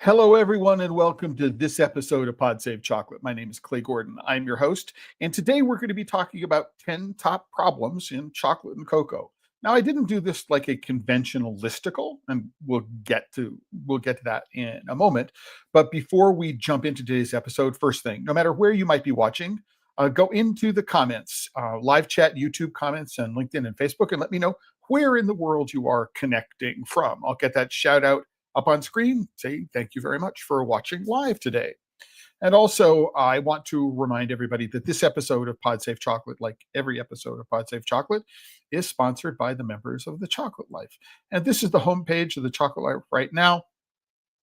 Hello, everyone, and welcome to this episode of Pod Save Chocolate. My name is Clay Gordon. I'm your host, and today we're going to be talking about 10 top problems in chocolate and cocoa. Now, I didn't do this like a conventional listicle, and we'll get to that in a moment. But before we jump into today's episode, first thing, no matter where you might be watching, go into the comments, live chat, YouTube comments, and LinkedIn and Facebook, and let me know where in the world you are connecting from. I'll get that shout out up on screen, say thank you very much for watching live today. And also, I want to remind everybody that this episode of Pod Save Chocolate, like every episode of Pod Save Chocolate, is sponsored by the members of the Chocolate Life. And this is the homepage of the Chocolate Life right now.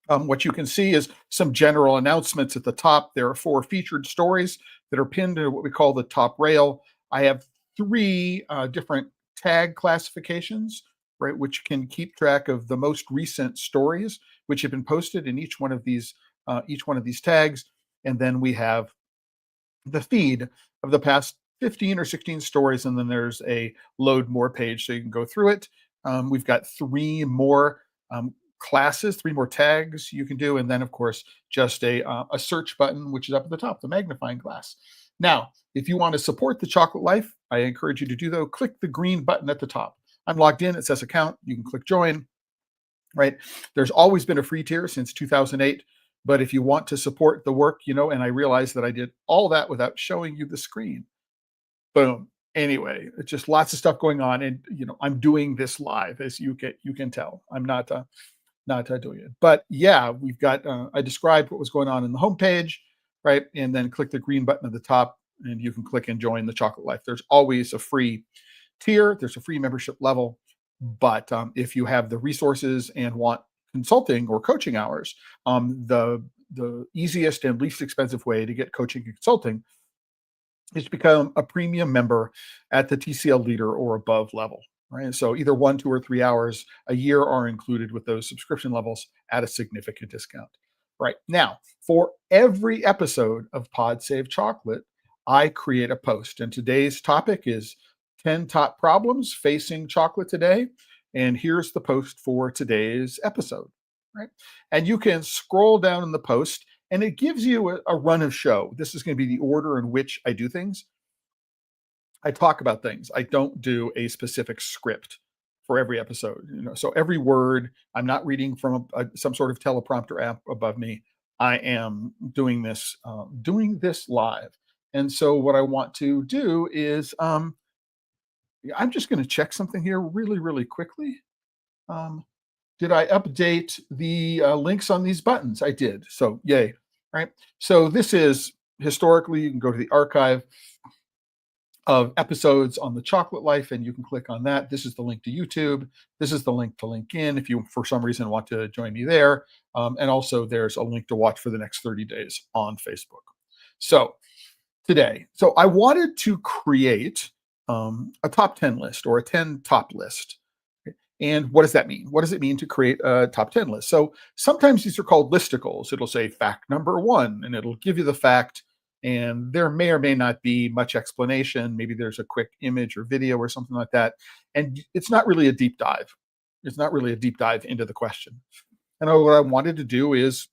What you can see is some general announcements at the top. There are 4 featured stories that are pinned to what we call the top rail. I have 3 different tag classifications, right, which can keep track of the most recent stories which have been posted in each one of these tags. And then we have the feed of the past 15 or 16 stories, and then there's a load more page so you can go through it. We've got 3 more classes, 3 more tags you can do, and then of course just a search button, which is up at the top, the magnifying glass. Now, if you want to support the Chocolate Life, I encourage you to do though. Click the green button at the top. I'm logged in. It says account. You can click join. Right. There's always been a free tier since 2008. But if you want to support the work, and I realized that I did all that without showing you the screen. Boom. Anyway, it's just lots of stuff going on, and I'm doing this live, as you can tell. I'm not doing it, but yeah, we've got. I described what was going on in the homepage, right, and then click the green button at the top, and you can click and join the Chocolate Life. There's always a free tier. There's a free membership level, but if you have the resources and want consulting or coaching hours, the easiest and least expensive way to get coaching and consulting is to become a premium member at the TCL leader or above level, right? So either 1, 2, or 3 hours a year are included with those subscription levels at a significant discount. Right now, for every episode of Pod Save Chocolate, I create a post, and today's topic is 10 top problems facing chocolate today. And here's the post for today's episode, right? And you can scroll down in the post, and it gives you a run of show. This is going to be the order in which I do things. I talk about things. I don't do a specific script for every episode. So every word, I'm not reading from some sort of teleprompter app above me. I am doing this live. And so what I want to do is I'm just going to check something here really, really quickly. Did I update the links on these buttons? I did. So yay. Right. So this is historically, you can go to the archive of episodes on the Chocolate Life, and you can click on that. This is the link to YouTube. This is the link to LinkedIn if you, for some reason, want to join me there. And also there's a link to watch for the next 30 days on Facebook. So today, I wanted to create a top 10 list or a 10 top list. And what does that mean? What does it mean to create a top 10 list? So sometimes these are called listicles. It'll say fact number 1, and it'll give you the fact, and there may or may not be much explanation. Maybe there's a quick image or video or something like that. And it's not really a deep dive. It's not really a deep dive into the question. And what I wanted to do is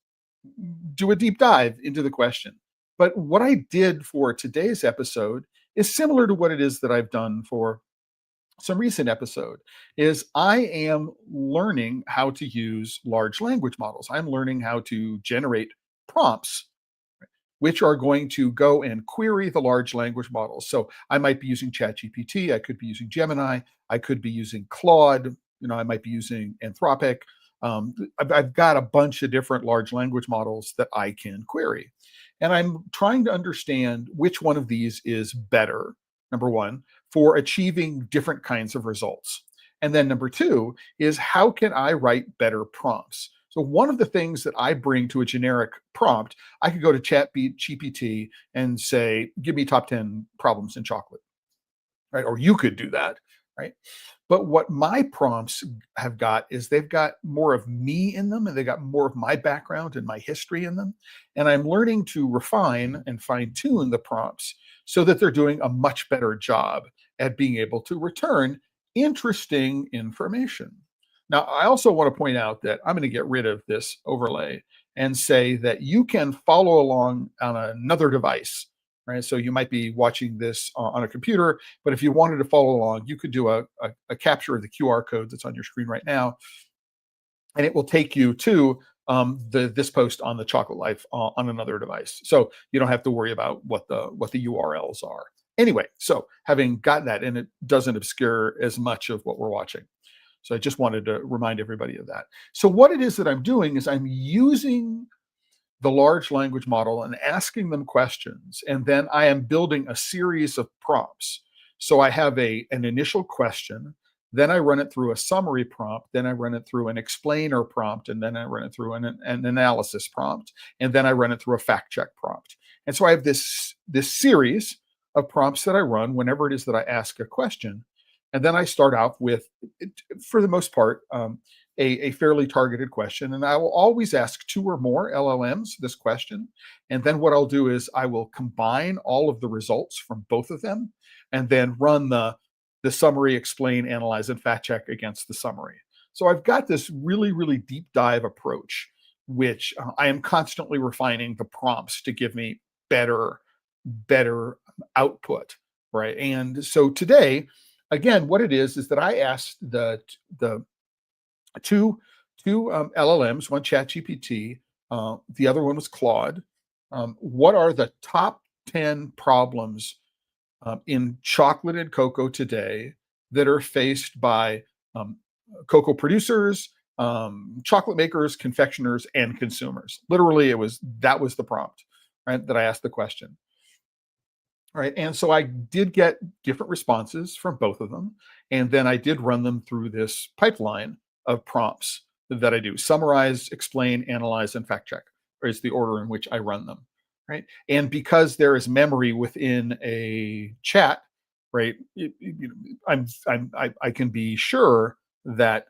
do a deep dive into the question. But what I did for today's episode is similar to what it is that I've done for some recent episode, is I am learning how to use large language models. I'm learning how to generate prompts, which are going to go and query the large language models. So I might be using ChatGPT, I could be using Gemini, I could be using Claude, I might be using Anthropic. I've got a bunch of different large language models that I can query. And I'm trying to understand which one of these is better, number 1, for achieving different kinds of results. And then number 2 is, how can I write better prompts? So one of the things that I bring to a generic prompt, I could go to ChatGPT and say, give me top 10 problems in chocolate, right? Or you could do that, right? But what my prompts have got is they've got more of me in them, and they got more of my background and my history in them. And I'm learning to refine and fine tune the prompts so that they're doing a much better job at being able to return interesting information. Now, I also want to point out that I'm going to get rid of this overlay, and say that you can follow along on another device, right? So you might be watching this on a computer, but if you wanted to follow along, you could do a capture of the QR code that's on your screen right now, and it will take you to this post on the Chocolate Life on another device. So you don't have to worry about what the URLs are. Anyway, so having gotten that, and it doesn't obscure as much of what we're watching. So I just wanted to remind everybody of that. So what it is that I'm doing is I'm using the large language model and asking them questions, and then I am building a series of prompts. So I have an initial question, then I run it through a summary prompt, then I run it through an explainer prompt, and then I run it through an analysis prompt, and then I run it through a fact check prompt. And so I have this series of prompts that I run whenever it is that I ask a question. And then I start out with, for the most part, a fairly targeted question. And I will always ask two or more LLMs this question. And then what I'll do is I will combine all of the results from both of them and then run the summary, explain, analyze, and fact check against the summary. So I've got this really, really deep dive approach, which I am constantly refining the prompts to give me better output, right? And so today, again, what it is that I asked the two LLMs, one ChatGPT, the other one was Claude. What are the top 10 problems in chocolate and cocoa today that are faced by cocoa producers, chocolate makers, confectioners, and consumers? Literally, that was the prompt, right? That I asked the question. Right. And so I did get different responses from both of them. And then I did run them through this pipeline of prompts that I do: summarize, explain, analyze, and fact check, is the order in which I run them. Right. And because there is memory within a chat, right, I can be sure that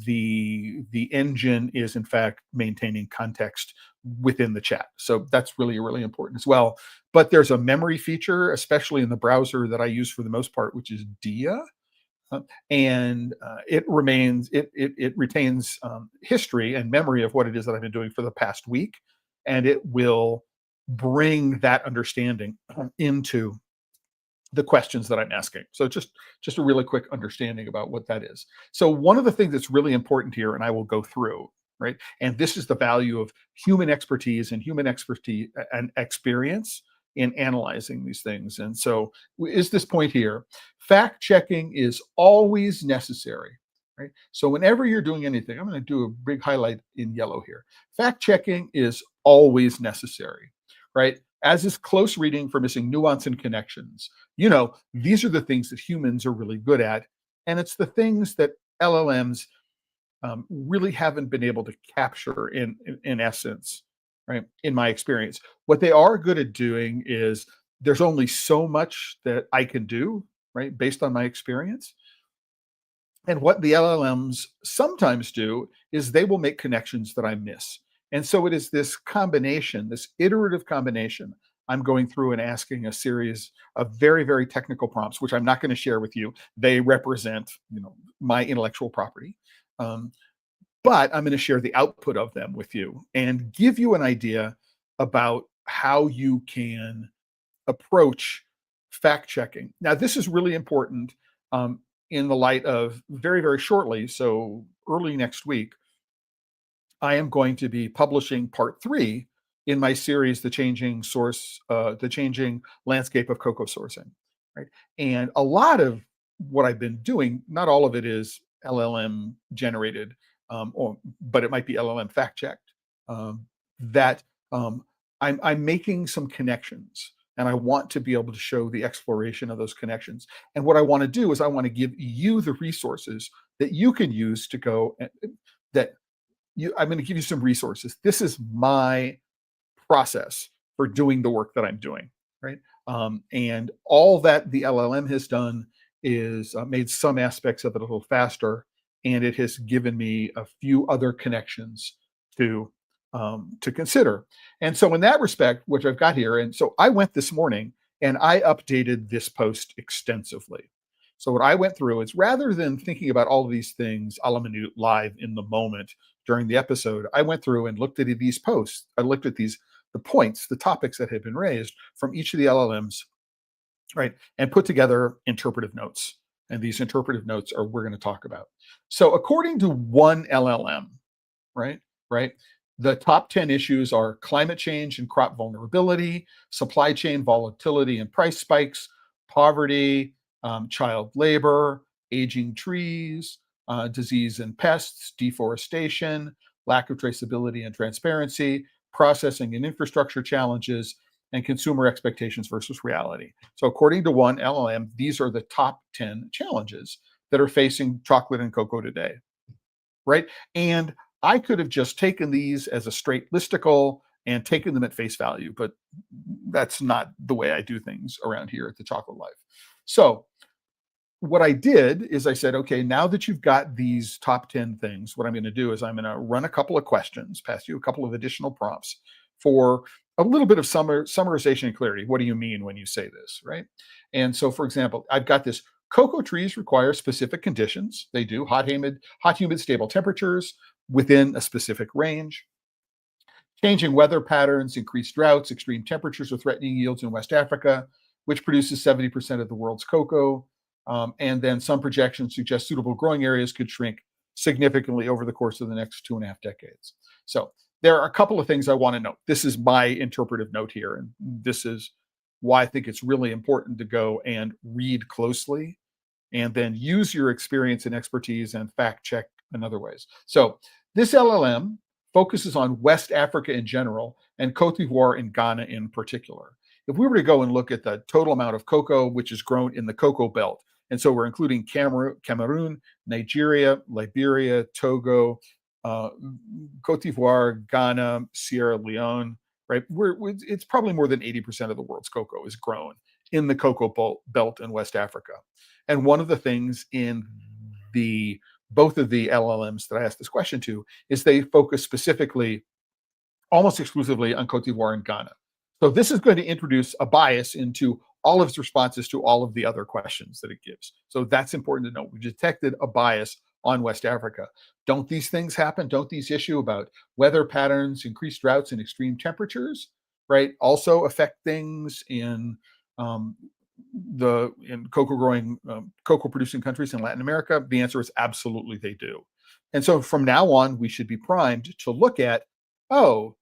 the engine is in fact maintaining context within the chat. So that's really, really important as well. But there's a memory feature, especially in the browser that I use for the most part, which is Dia. And it retains history and memory of what it is that I've been doing for the past week, and it will bring that understanding into the questions that I'm asking. So just a really quick understanding about what that is. So one of the things that's really important here, and I will go through, right? And this is the value of human expertise and experience in analyzing these things. And so is this point here: fact checking is always necessary, right? So whenever you're doing anything, I'm going to do a big highlight in yellow here. Fact checking is always necessary, right? As is close reading for missing nuance and connections. These are the things that humans are really good at. And it's the things that LLMs really haven't been able to capture in essence, right? In my experience, what they are good at doing is there's only so much that I can do, right? Based on my experience. And what the LLMs sometimes do is they will make connections that I miss. And so it is this combination, this iterative combination. I'm going through and asking a series of very, very technical prompts, which I'm not going to share with you. They represent, my intellectual property. But I'm going to share the output of them with you and give you an idea about how you can approach fact checking. Now, this is really important in the light of very, very shortly, so early next week, I am going to be publishing part 3 in my series, The Changing Landscape of Cocoa Sourcing. Right. And a lot of what I've been doing, not all of it is LLM generated, but it might be LLM fact checked. I'm making some connections, and I want to be able to show the exploration of those connections. And what I want to do is I want to give you the resources that you can use to go I'm going to give you some resources. This is my process for doing the work that I'm doing, right? And all that the LLM has done is made some aspects of it a little faster, and it has given me a few other connections to consider. And so in that respect, which I've got here, and so I went this morning and I updated this post extensively. So what I went through is, rather than thinking about all of these things a la minute live in the moment, during the episode, I went through and looked at these posts. I looked at the points, the topics that had been raised from each of the LLMs, right? And put together interpretive notes. And these interpretive notes are we're going to talk about. So according to one LLM, right? Right. The top 10 issues are climate change and crop vulnerability, supply chain volatility and price spikes, poverty, child labor, aging trees, disease and pests, deforestation, lack of traceability and transparency, processing and infrastructure challenges, and consumer expectations versus reality. So, according to one LLM, these are the top 10 challenges that are facing chocolate and cocoa today, right? And I could have just taken these as a straight listicle and taken them at face value, but that's not the way I do things around here at the Chocolate Life. So what I did is I said, okay, now that you've got these top 10 things, what I'm going to do is I'm going to run a couple of questions, pass you a couple of additional prompts for a little bit of summarization and clarity. What do you mean when you say this, right? And so, for example, I've got this: cocoa trees require specific conditions. They do hot, humid, stable temperatures within a specific range. Changing weather patterns, increased droughts, extreme temperatures are threatening yields in West Africa, which produces 70% of the world's cocoa. And then some projections suggest suitable growing areas could shrink significantly over the course of the next 2.5 decades. So there are a couple of things I want to note. This is my interpretive note here, and this is why I think it's really important to go and read closely and then use your experience and expertise and fact check in other ways. So this LLM focuses on West Africa in general and Cote d'Ivoire and Ghana in particular. If we were to go and look at the total amount of cocoa which is grown in the cocoa belt, and so we're including Cameroon, Nigeria, Liberia, Togo, Cote d'Ivoire, Ghana, Sierra Leone, right? It's probably more than 80% of the world's cocoa is grown in the cocoa belt in West Africa. And one of the things in both of the LLMs that I asked this question to is they focus specifically, almost exclusively, on Cote d'Ivoire and Ghana. So this is going to introduce a bias into all of its responses to all of the other questions that it gives. So that's important to know. We detected a bias on West Africa. Don't these things happen? Don't these issues about weather patterns, increased droughts, and extreme temperatures, right, also affect things in cocoa producing countries in Latin America? The answer is absolutely they do. And so from now on, we should be primed to look at, oh,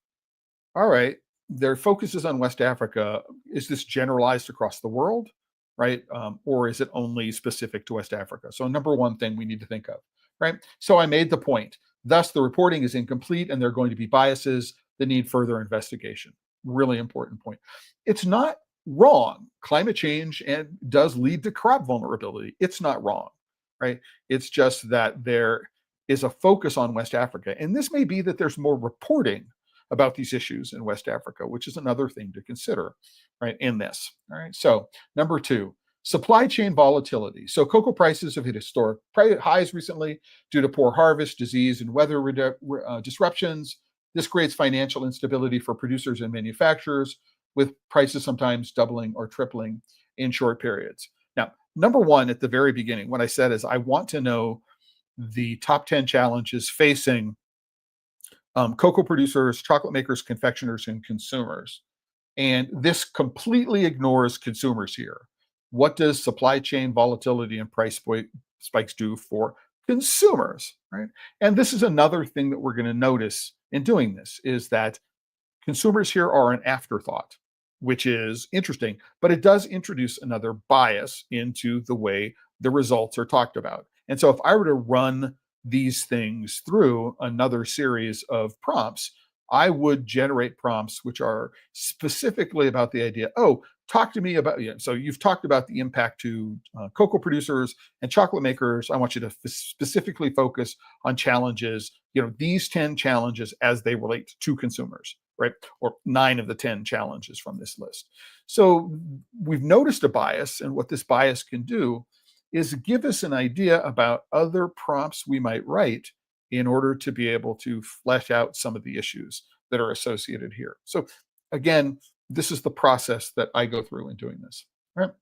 all right, their focus is on West Africa. Is this generalized across the world, right? Or is it only specific to West Africa? So number one thing we need to think of, right? So I made the point. Thus, the reporting is incomplete and there are going to be biases that need further investigation. Really important point. It's not wrong. Climate change does lead to crop vulnerability. It's not wrong, right? It's just that there is a focus on West Africa. And this may be that there's more reporting about these issues in West Africa, which is another thing to consider, right, in this. All right. So number two, supply chain volatility. So cocoa prices have hit historic highs recently due to poor harvest, disease, and weather disruptions. This creates financial instability for producers and manufacturers, with prices sometimes doubling or tripling in short periods. Now, number one, at the very beginning, what I said is I want to know the top 10 challenges facing cocoa producers, chocolate makers, confectioners, and consumers. And this completely ignores consumers here. What does supply chain volatility and price spikes do for consumers, right? And this is another thing that we're going to notice in doing this, is that consumers here are an afterthought, which is interesting, but it does introduce another bias into the way the results are talked about. And so if I were to run these things through another series of prompts, I would generate prompts which are specifically about the idea, oh, talk to me about, so you've talked about the impact to cocoa producers and chocolate makers. I want you to specifically focus on challenges, these 10 challenges as they relate to consumers, right? Or 9 of the 10 challenges from this list. So we've noticed a bias, and what this bias can do is give us an idea about other prompts we might write in order to be able to flesh out some of the issues that are associated here. So again, this is the process that I go through in doing this, right?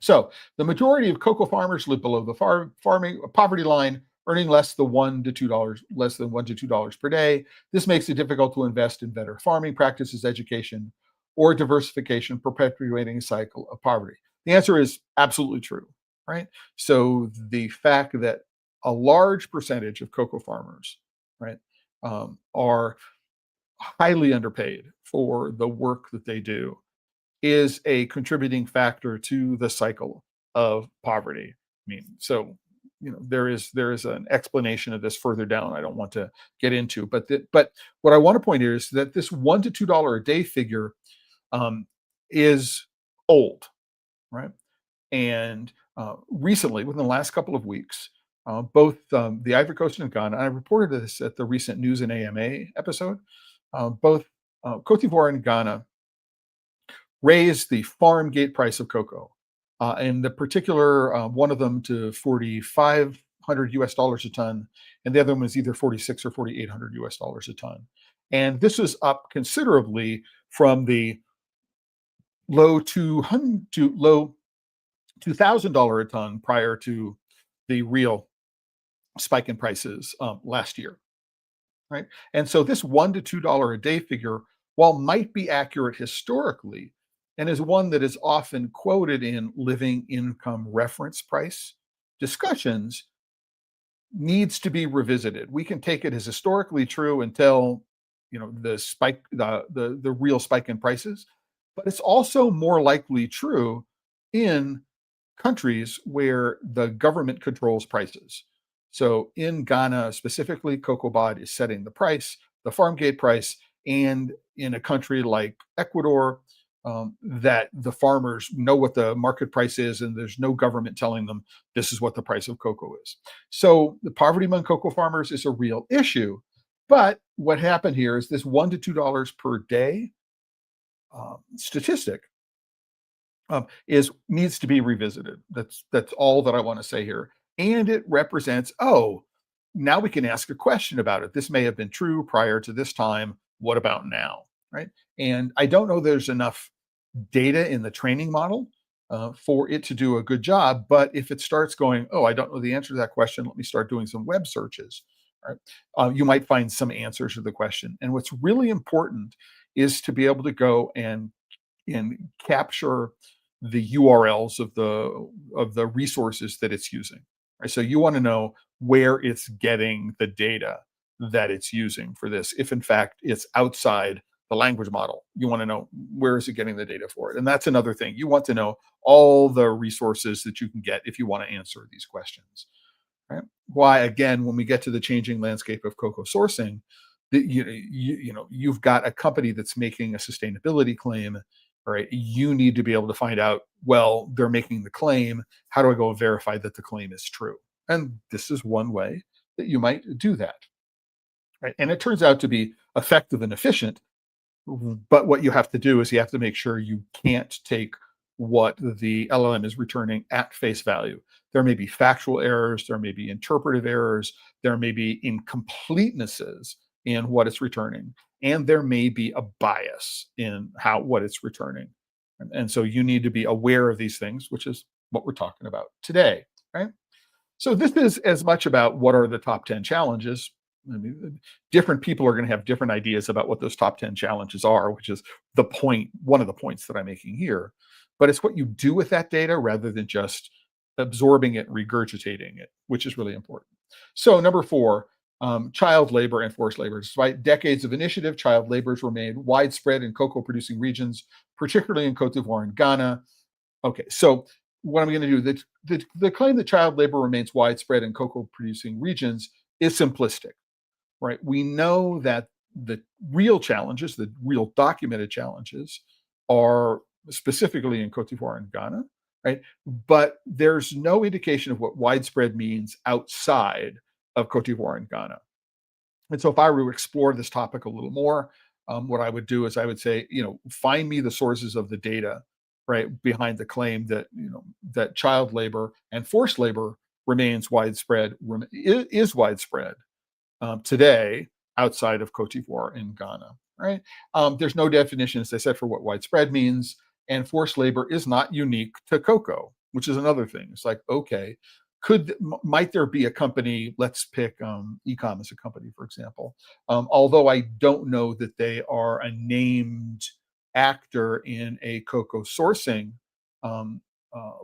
So the majority of cocoa farmers live below the farming poverty line earning less than $1 to $2 per day. This makes it difficult to invest in better farming practices, education, or diversification, perpetuating a cycle of poverty. The answer is absolutely true, right? So the fact that a large percentage of cocoa farmers, right, are highly underpaid for the work that they do is a contributing factor to the cycle of poverty. I mean, so there is an explanation of this further down. I don't want to get into, but what I want to point here is that this $1 to $2 a day figure is old, right? And recently, within the last couple of weeks, both the Ivory Coast and Ghana, and I reported this at the recent News and AMA episode, both Cote d'Ivoire and Ghana raised the farm gate price of cocoa. And the particular one of them to 4,500 US dollars a ton, and the other one was either 46 or 4,800 US dollars a ton. And this was up considerably from the low 200 to low $2,000 a ton prior to the real spike in prices last year, right? And so this $1 to $2 a day figure, while might be accurate historically, and is one that is often quoted in living income reference price discussions, needs to be revisited. We can take it as historically true until the real spike in prices, but it's also more likely true in countries where the government controls prices. So in Ghana specifically, COCOBOD is setting the price, the farm gate price, and in a country like Ecuador, that the farmers know what the market price is, and there's no government telling them this is what the price of cocoa is. So the poverty among cocoa farmers is a real issue. But what happened here is this $1 to $2 per day statistic is needs to be revisited. That's all that I want to say here. And it represents, now we can ask a question about it. This may have been true prior to this time. What about now? Right. And I don't know there's enough data in the training model for it to do a good job. But if it starts going, I don't know the answer to that question, let me start doing some web searches. Right. You might find some answers to the question. And what's really important is to be able to go and capture the URLs of the resources that it's using. Right? So you want to know where it's getting the data that it's using for this. If in fact it's outside the language model, you want to know where is it getting the data for it. And that's another thing. You want to know all the resources that you can get if you want to answer these questions. Right? Why, again, when we get to the changing landscape of cocoa sourcing, you've got a company that's making a sustainability claim. Right? You need to be able to find out, well, they're making the claim. How do I go and verify that the claim is true? And this is one way that you might do that. Right? And it turns out to be effective and efficient. But what you have to do is you have to make sure you can't take what the LLM is returning at face value. There may be factual errors, there may be interpretive errors, there may be incompletenesses in what it's returning, and there may be a bias in what it's returning. And so you need to be aware of these things, which is what we're talking about today, right? So this is as much about what are the top 10 challenges. I mean, different people are going to have different ideas about what those top 10 challenges are, which is one of the points that I'm making here. But it's what you do with that data rather than just absorbing it, regurgitating it, which is really important. So number 4, child labor and forced labor. Despite decades of initiative, child labor has remained widespread in cocoa producing regions, particularly in Cote d'Ivoire and Ghana. Okay, so what I'm going to do, the claim that child labor remains widespread in cocoa producing regions is simplistic, right? We know that the real challenges, the real documented challenges, are specifically in Cote d'Ivoire and Ghana, right? But there's no indication of what widespread means outside of Cote d'Ivoire and Ghana. And so if I were to explore this topic a little more, what I would do is I would say, find me the sources of the data, right, behind the claim that, that child labor and forced labor remains widespread, is widespread today outside of Cote d'Ivoire and Ghana, right? There's no definition, as I said, for what widespread means, and forced labor is not unique to cocoa, which is another thing. It's like, okay, Might there be a company? Let's pick ecom as a company, for example. Although I don't know that they are a named actor in a cocoa sourcing um,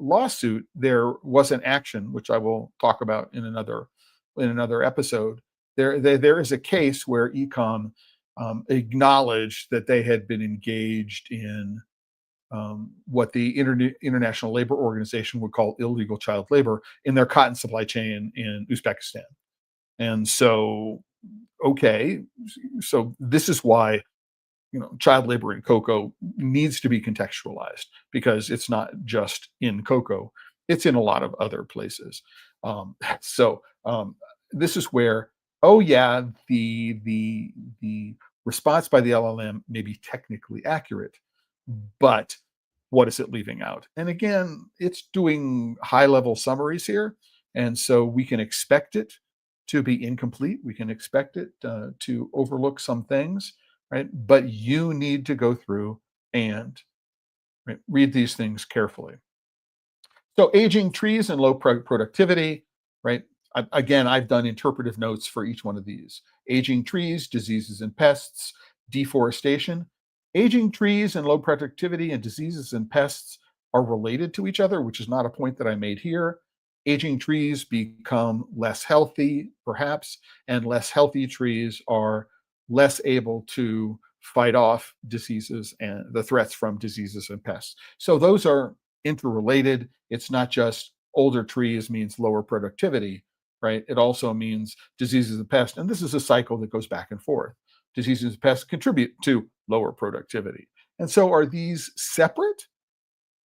lawsuit, there was an action which I will talk about in another episode. There is a case where ecom acknowledged that they had been engaged in what the International Labor Organization would call illegal child labor in their cotton supply chain in Uzbekistan. And so, okay, so this is why child labor in cocoa needs to be contextualized, because it's not just in cocoa; it's in a lot of other places. So this is where, oh yeah, the response by the LLM may be technically accurate, but what is it leaving out? And again, it's doing high level summaries here. And so we can expect it to be incomplete. We can expect it to overlook some things, right? But you need to go through and read these things carefully. So aging trees and low productivity, right? Again, I've done interpretive notes for each one of these. Aging trees, diseases and pests, deforestation. Aging trees and low productivity and diseases and pests are related to each other, which is not a point that I made here. Aging trees become less healthy, perhaps, and less healthy trees are less able to fight off diseases and the threats from diseases and pests. So those are interrelated. It's not just older trees means lower productivity, right? It also means diseases and pests. And this is a cycle that goes back and forth. Diseases and pests contribute to lower productivity. And so are these separate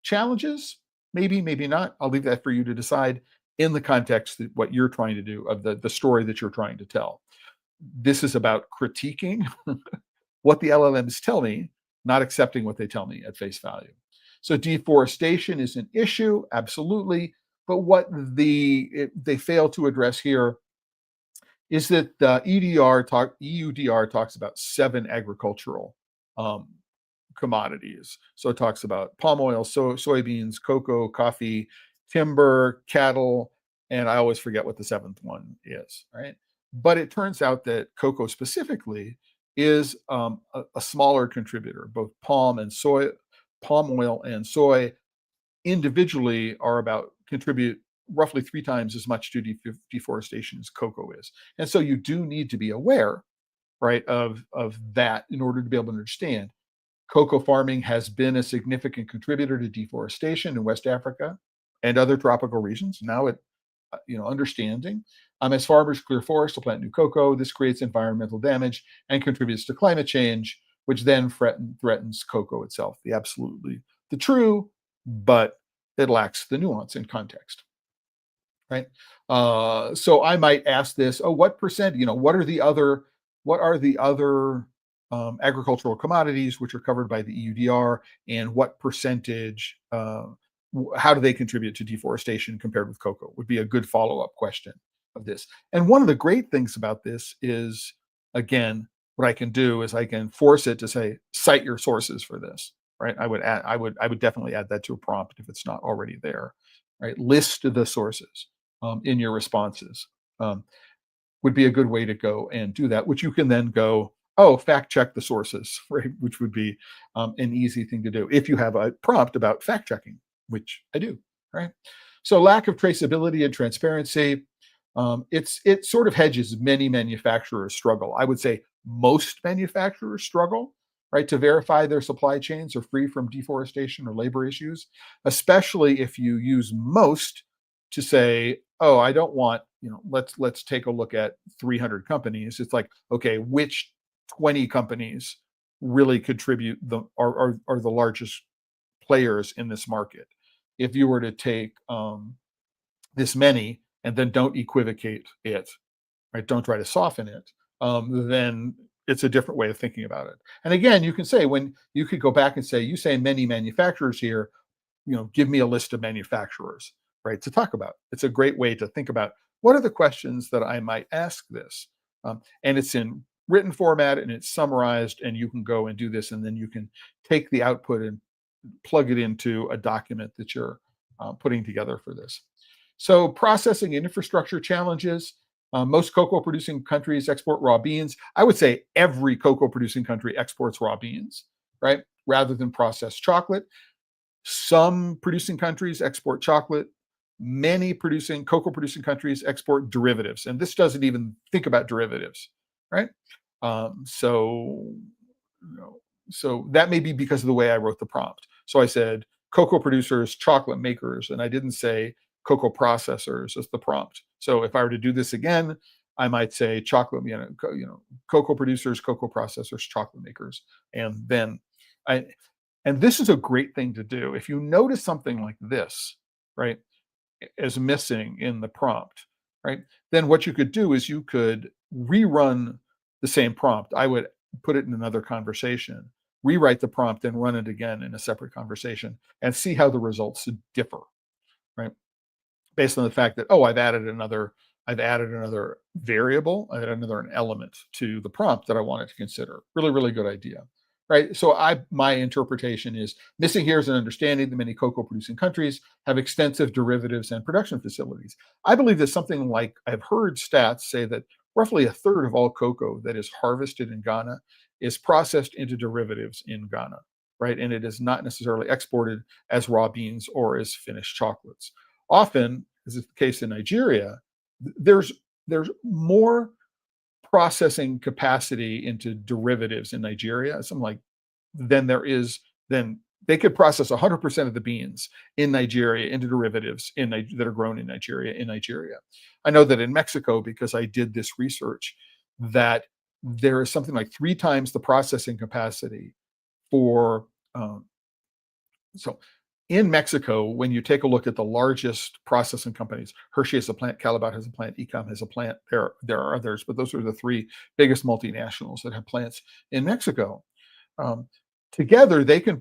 challenges? Maybe, maybe not. I'll leave that for you to decide in the context of what you're trying to do, of the story that you're trying to tell. This is about critiquing what the LLMs tell me, not accepting what they tell me at face value. So deforestation is an issue, absolutely. But what they fail to address here is that EUDR talks about 7 agricultural um, commodities. So it talks about palm oil, soybeans, cocoa, coffee, timber, cattle, and I always forget what the 7th one is, right? But it turns out that cocoa specifically is a smaller contributor. Both palm oil and soy individually are about contribute roughly 3 times as much to deforestation as cocoa is. And so you do need to be aware, right, of that in order to be able to understand. Cocoa farming has been a significant contributor to deforestation in West Africa and other tropical regions. Now understanding. As farmers clear forests to plant new cocoa, this creates environmental damage and contributes to climate change, which then threatens cocoa itself. The true, but it lacks the nuance and context, right? So I might ask this: oh, what percent? What are the other agricultural commodities which are covered by the EUDR, and what percentage? How do they contribute to deforestation compared with cocoa? Would be a good follow-up question of this. And one of the great things about this is, again, what I can do is I can force it to say, cite your sources for this, right? I would definitely add that to a prompt if it's not already there, right? List the sources in your responses. Would be a good way to go and do that, which you can then go, oh, fact check the sources, right? Which would be an easy thing to do if you have a prompt about fact checking, which I do, right? So lack of traceability and transparency, it sort of hedges. Many manufacturers struggle. I would say most manufacturers struggle, right, to verify their supply chains are free from deforestation or labor issues, especially if you use most to say, oh, I don't want, let's take a look at 300 companies. It's like, okay, which 20 companies really contribute are the largest players in this market? If you were to take this many and then don't equivocate it, right? Don't try to soften it. Then it's a different way of thinking about it. And again, you can say, when you could go back and say, you say many manufacturers here, give me a list of manufacturers, right, to talk about. It's a great way to think about what are the questions that I might ask this. And it's in written format and it's summarized, and you can go and do this, and then you can take the output and plug it into a document that you're putting together for this. So processing and infrastructure challenges. Most cocoa producing countries export raw beans. I would say every cocoa producing country exports raw beans, right? Rather than processed chocolate. Some producing countries export chocolate. Many producing cocoa producing countries export derivatives, and this doesn't even think about derivatives, right? So, you know, so that may be because of the way I wrote the prompt. So I said cocoa producers, chocolate makers, and I didn't say cocoa processors as the prompt. So if I were to do this again, I might say chocolate, cocoa producers, cocoa processors, chocolate makers, and then I. And this is a great thing to do. If you notice something like this, right, as missing in the prompt, right, then what you could do is you could rerun the same prompt. I would put it in another conversation, rewrite the prompt, and run it again in a separate conversation and see how the results differ, right? Based on the fact that, oh, I've added another variable, I added another element to the prompt that I wanted to consider. Really, really good idea. Right. So my interpretation is missing here is an understanding that many cocoa producing countries have extensive derivatives and production facilities. I believe that something like I've heard stats say that roughly a third of all cocoa that is harvested in Ghana is processed into derivatives in Ghana, right? And it is not necessarily exported as raw beans or as finished chocolates. Often, as is the case in Nigeria, there's more processing capacity into derivatives in Nigeria, something like than there is then they could process 100% of the beans in Nigeria into derivatives that are grown in Nigeria. I know that in Mexico, because I did this research, that there is something like 3 times the processing capacity for so in Mexico, when you take a look at the largest processing companies, Hershey has a plant, Calabat has a plant, Ecom has a plant. There are others, but those are the 3 biggest multinationals that have plants in Mexico. Um, Together, they can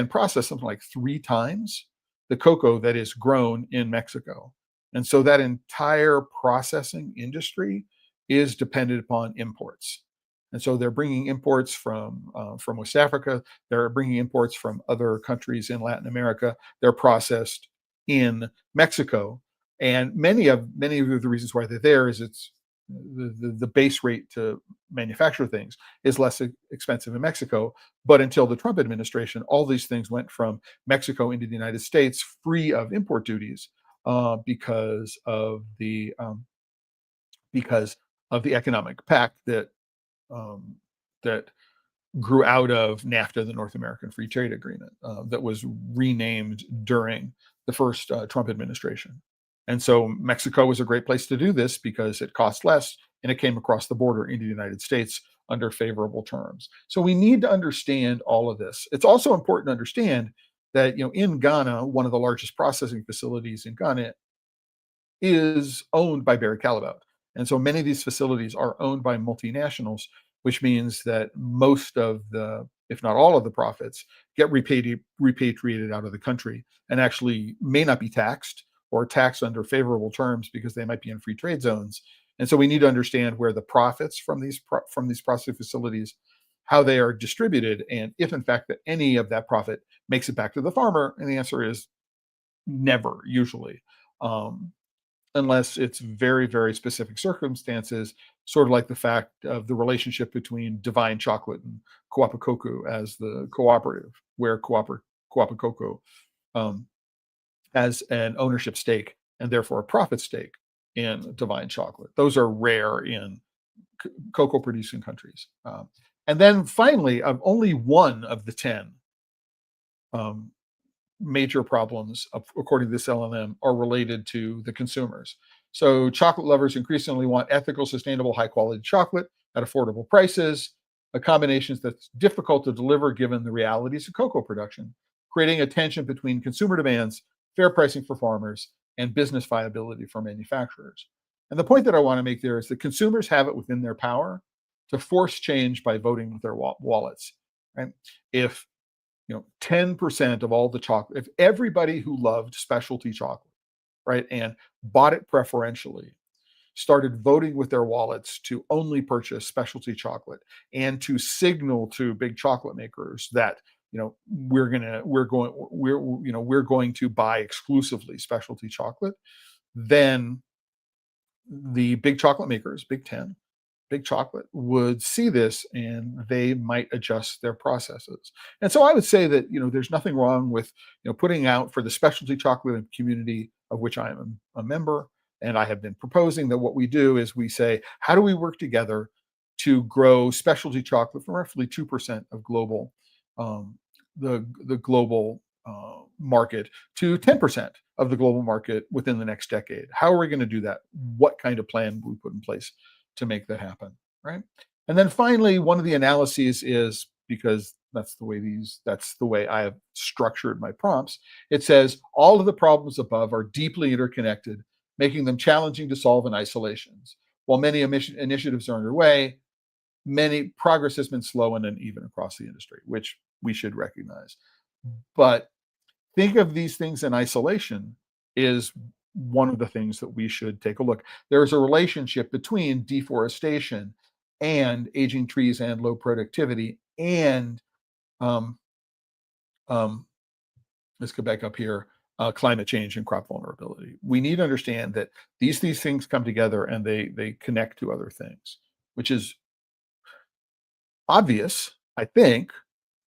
process something like 3 times the cocoa that is grown in Mexico, and so that entire processing industry is dependent upon imports. And so they're bringing imports from West Africa. They're bringing imports from other countries in Latin America. They're processed in Mexico, and many of the reasons why they're there is it's the base rate to manufacture things is less expensive in Mexico. But until the Trump administration, all these things went from Mexico into the United States free of import duties because of the economic pact um, that grew out of NAFTA, the North American Free Trade Agreement, that was renamed during the first Trump administration. And so Mexico was a great place to do this because it cost less and it came across the border into the United States under favorable terms. So we need to understand all of this. It's also important to understand that in Ghana, one of the largest processing facilities in Ghana is owned by Barry Callebaut. And so many of these facilities are owned by multinationals, which means that most of the, if not all of the profits, get repatriated out of the country and actually may not be taxed or taxed under favorable terms because they might be in free trade zones. And so we need to understand where the profits from these processing facilities, how they are distributed, and if in fact that any of that profit makes it back to the farmer. And the answer is never, usually. Um, Unless it's very, very specific circumstances, sort of like the fact of the relationship between Divine Chocolate and Coapacoco as the cooperative, where Coapacoco um, has an ownership stake and therefore a profit stake in Divine Chocolate. Those are rare in cocoa producing countries. And then finally, only one of the 10 um, major problems, according to this LLM, are related to the consumers. So chocolate lovers increasingly want ethical, sustainable, high quality chocolate at affordable prices, a combination that's difficult to deliver given the realities of cocoa production, creating a tension between consumer demands, fair pricing for farmers, and business viability for manufacturers. And the point that I want to make there is that consumers have it within their power to force change by voting with their wallets. Right? If 10% of all the chocolate, if everybody who loved specialty chocolate, right, and bought it preferentially, started voting with their wallets to only purchase specialty chocolate and to signal to big chocolate makers that we're going to buy exclusively specialty chocolate, then the big chocolate makers, Big 10, Big Chocolate, would see this and they might adjust their processes. And so I would say that, there's nothing wrong with, putting out for the specialty chocolate community of which I am a member. And I have been proposing that what we do is we say, how do we work together to grow specialty chocolate from roughly 2% of global, um, the global market to 10% of the global market within the next decade? How are we going to do that? What kind of plan will we put in place to make that happen, right? And then finally, one of the analyses is, because that's the way I have structured my prompts. It says all of the problems above are deeply interconnected, making them challenging to solve in isolations. While many initiatives are underway, many progress has been slow and uneven across the industry, which we should recognize. But think of these things in isolation is one of the things that we should take a look. There's a relationship between deforestation and aging trees and low productivity and um, um, let's go back up here, climate change and crop vulnerability. We need to understand that these things come together and they connect to other things, which is obvious, I think,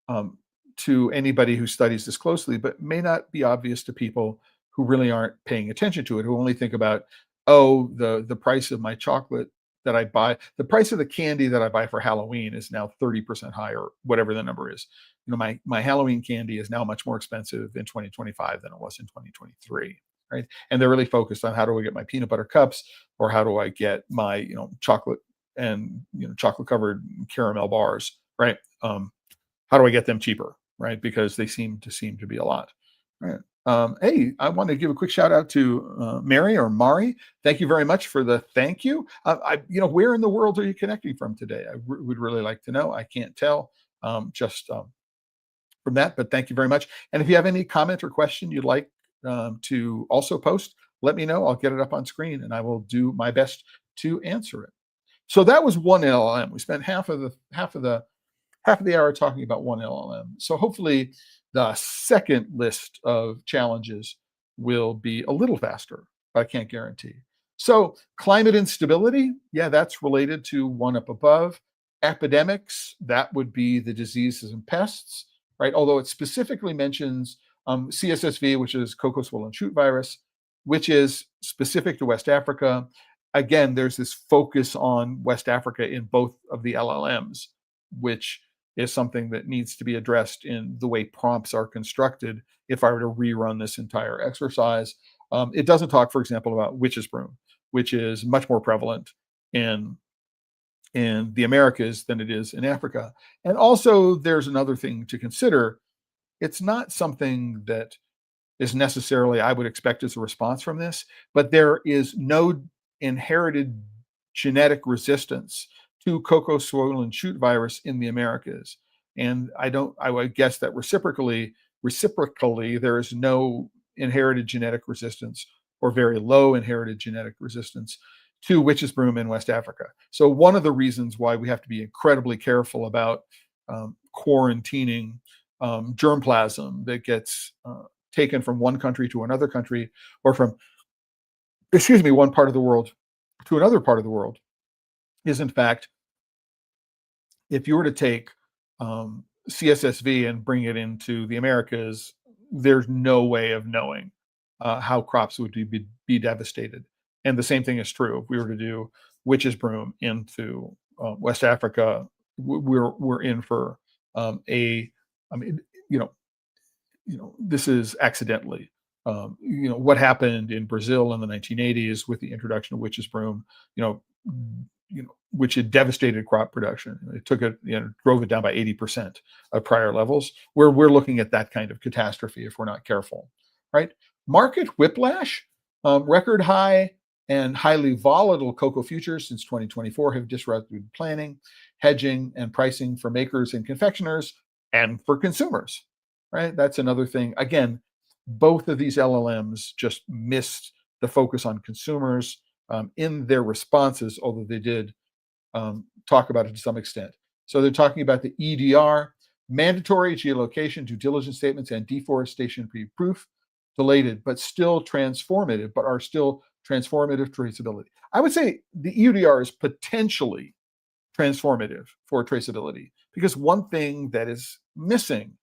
um, to anybody who studies this closely, but may not be obvious to people who really aren't paying attention to it, who only think about, oh, the price of my chocolate that I buy, the price of the candy that I buy for Halloween is now 30% higher, whatever the number is. My Halloween candy is now much more expensive in 2025 than it was in 2023. Right. And they're really focused on how do I get my peanut butter cups or how do I get my, chocolate and chocolate covered caramel bars, right? How do I get them cheaper, right? Because they seem to be a lot, right? Hey, I want to give a quick shout out to Mary or Mari. Thank you very much for the thank you. Where in the world are you connecting from today? I would really like to know. I can't tell just from that, but thank you very much. And if you have any comment or question you'd like to also post, let me know. I'll get it up on screen and I will do my best to answer it. So that was one LLM. We spent half of the hour talking about one LLM. So hopefully the second list of challenges will be a little faster, but I can't guarantee. So climate instability, yeah, that's related to one up above. Epidemics, that would be the diseases and pests, right? Although it specifically mentions CSSV, which is cocoa swollen shoot virus, which is specific to West Africa. Again, there's this focus on West Africa in both of the LLMs, which is something that needs to be addressed in the way prompts are constructed if I were to rerun this entire exercise. It doesn't talk, for example, about witch's broom, which is much more prevalent in the Americas than it is in Africa. And also, there's another thing to consider. It's not something that is necessarily I would expect as a response from this, but there is no inherited genetic resistance to cocoa swollen shoot virus in the Americas. And I would guess that reciprocally, there is no inherited genetic resistance or very low inherited genetic resistance to witch's broom in West Africa. So one of the reasons why we have to be incredibly careful about quarantining germplasm that gets taken from one country to another country or from, one part of the world to another part of the world is in fact, if you were to take CSSV and bring it into the Americas, there's no way of knowing how crops would be devastated. And the same thing is true if we were to do witch's broom into West Africa. We're in for I mean, you know, this is accidentally. What happened in Brazil in the 1980s with the introduction of witch's broom, which had devastated crop production. It took it, drove it down by 80% of prior levels. Where we're looking at that kind of catastrophe if we're not careful, right? Market whiplash, record high and highly volatile cocoa futures since 2024 have disrupted planning, hedging, and pricing for makers and confectioners and for consumers, right? That's another thing. Again, both of these LLMs just missed the focus on consumers in their responses, although they did talk about it to some extent. So they're talking about the EDR, mandatory geolocation, due diligence statements, and deforestation proof, delated, but still transformative, but are still transformative traceability. I would say the EUDR is potentially transformative for traceability because one thing that is missing,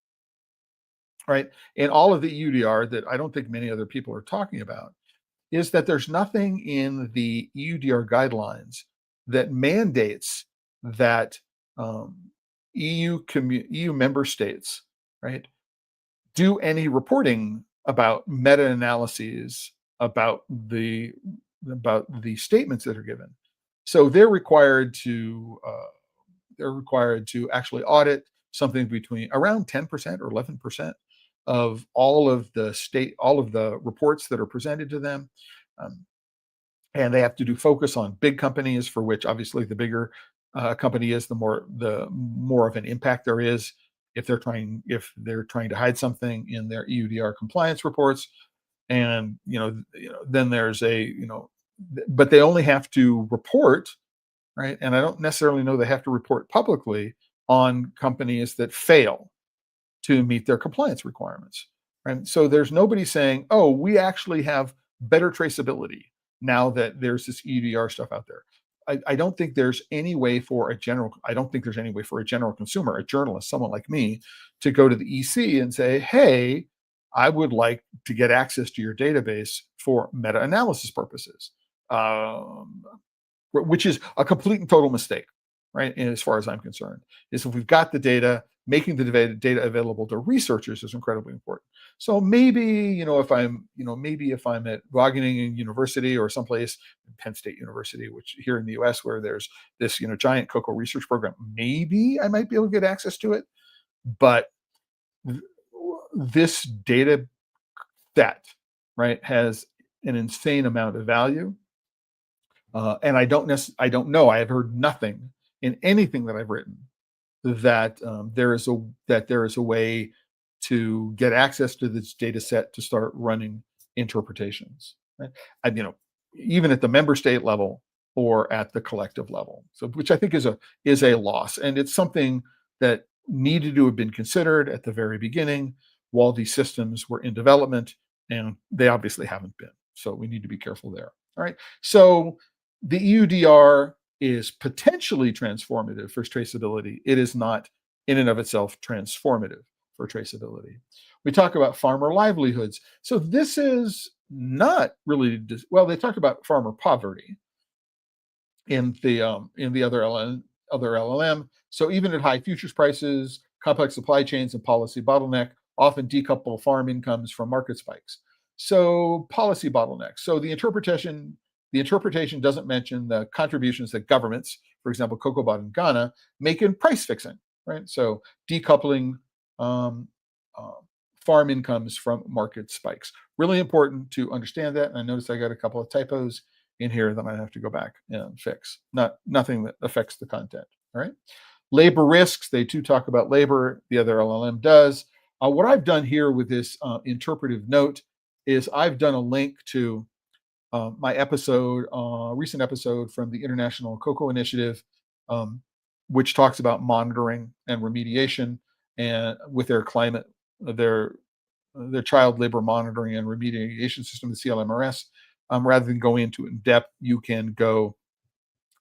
right, in all of the EUDR that I don't think many other people are talking about is that there's nothing in the EUDR guidelines that mandates that um, EU member states, right, do any reporting about meta-analyses about the statements that are given. So they're required to actually audit something between around 10% or 11% of all of the reports that are presented to them. Um, and they have to do focus on big companies, for which obviously the bigger company is, the more of an impact there is if they're trying to hide something in their EUDR compliance reports. And then there's but they only have to report, right? And I don't necessarily know they have to report publicly on companies that fail to meet their compliance requirements. Right. So there's nobody saying, oh, we actually have better traceability now that there's this EDR stuff out there. I don't think there's any way for I don't think there's any way for a general consumer, a journalist, someone like me, to go to the EC and say, hey, I would like to get access to your database for meta-analysis purposes. Um, which is a complete and total mistake, right? And as far as I'm concerned, is if we've got the data, making the data available to researchers is incredibly important. So maybe, maybe if I'm at Wageningen University or someplace, Penn State University, which here in the US where there's this, giant cocoa research program, maybe I might be able to get access to it. But this data set, right, has an insane amount of value. And I don't know. I have heard nothing in anything that I've written that there is a way to get access to this data set to start running interpretations. Right? And, even at the member state level or at the collective level. So, which I think is a loss, and it's something that needed to have been considered at the very beginning while these systems were in development, and they obviously haven't been. So we need to be careful there. All right. So the EUDR is potentially transformative for traceability. It is not in and of itself transformative for traceability. We talk about farmer livelihoods. So this is not really, well, they talk about farmer poverty in the other LLM. So even at high futures prices, complex supply chains and policy bottleneck often decouple farm incomes from market spikes. So policy bottlenecks. So the interpretation doesn't mention the contributions that governments, for example, COCOBOT in Ghana, make in price fixing, right? So decoupling um, uh, farm incomes from market spikes. Really important to understand that. And I noticed I got a couple of typos in here that I have to go back and fix. Nothing that affects the content. All right. Labor risks. They do talk about labor. The other LLM does. What I've done here with this interpretive note is I've done a link to my recent episode from the International Cocoa Initiative, um, which talks about monitoring and remediation and with their child labor monitoring and remediation system, the CLMRS. Rather than going into it in depth, you can go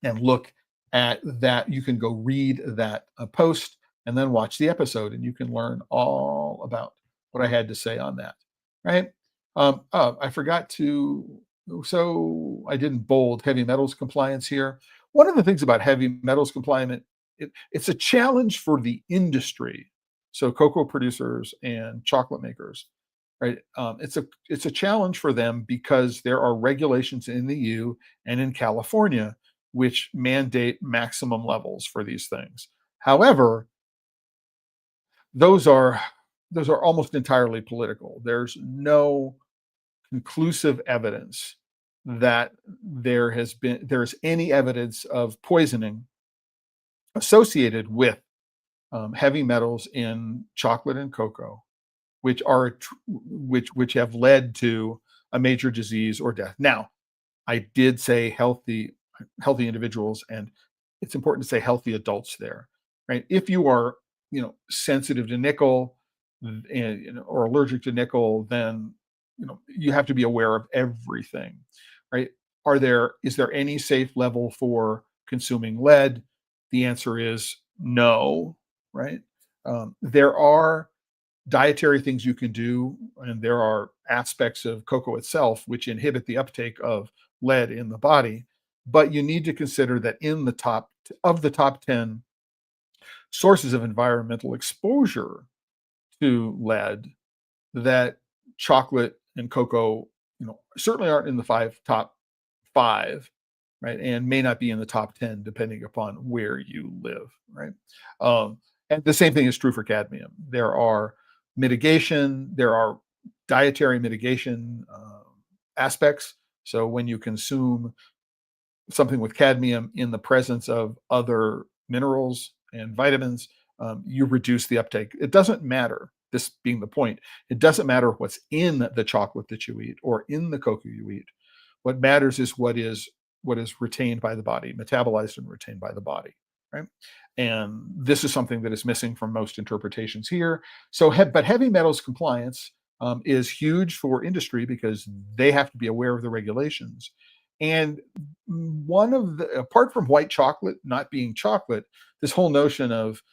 and look at that. You can go read that post and then watch the episode, and you can learn all about what I had to say on that. Right? I forgot to. So I didn't bold heavy metals compliance here. One of the things about heavy metals compliance, it's a challenge for the industry. So cocoa producers and chocolate makers, right? It's a challenge for them because there are regulations in the EU and in California which mandate maximum levels for these things. However, those are almost entirely political. There's no conclusive evidence that there's any evidence of poisoning associated with heavy metals in chocolate and cocoa, which have led to a major disease or death. Now, I did say healthy individuals, and it's important to say healthy adults there, right? If you are, sensitive to nickel and or allergic to nickel, then you have to be aware of everything. right? Is there any safe level for consuming lead? The answer is no, right? There are dietary things you can do, and there are aspects of cocoa itself which inhibit the uptake of lead in the body. But you need to consider that in the top 10 sources of environmental exposure to lead, that chocolate and cocoa, certainly aren't in the top five, right? And may not be in the top 10 depending upon where you live, right? Um, and the same thing is true for cadmium. There are dietary mitigation aspects. So when you consume something with cadmium in the presence of other minerals and vitamins, you reduce the uptake. It doesn't matter, this being the point, it doesn't matter what's in the chocolate that you eat or in the cocoa you eat. What matters is what is retained by the body, metabolized and retained by the body, right? And this is something that is missing from most interpretations here. But heavy metals compliance is huge for industry because they have to be aware of the regulations. And apart from white chocolate not being chocolate, this whole notion of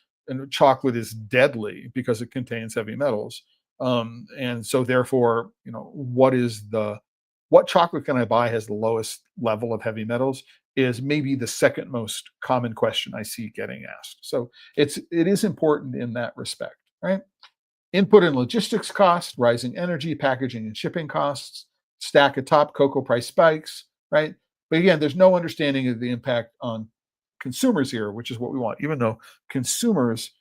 chocolate is deadly because it contains heavy metals. And so therefore, what chocolate can I buy has the lowest level of heavy metals is maybe the second most common question I see getting asked. So it is important in that respect, right? Input and logistics costs, rising energy, packaging and shipping costs, stack atop cocoa price spikes, right? But again, there's no understanding of the impact on consumers here, which is what we want, even though consumers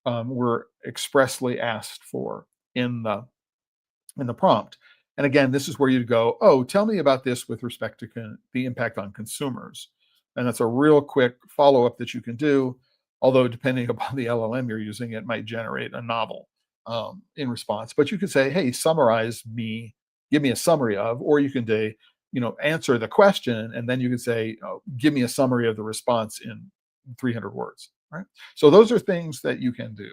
were expressly asked for in the prompt. And again, this is where you'd go, oh, tell me about this with respect to the impact on consumers. And that's a real quick follow-up that you can do, although depending upon the LLM you're using, it might generate a novel in response. But you could say, hey, give me a summary of, or you can say, answer the question, and then you can say, give me a summary of the response in 300 words, right? So those are things that you can do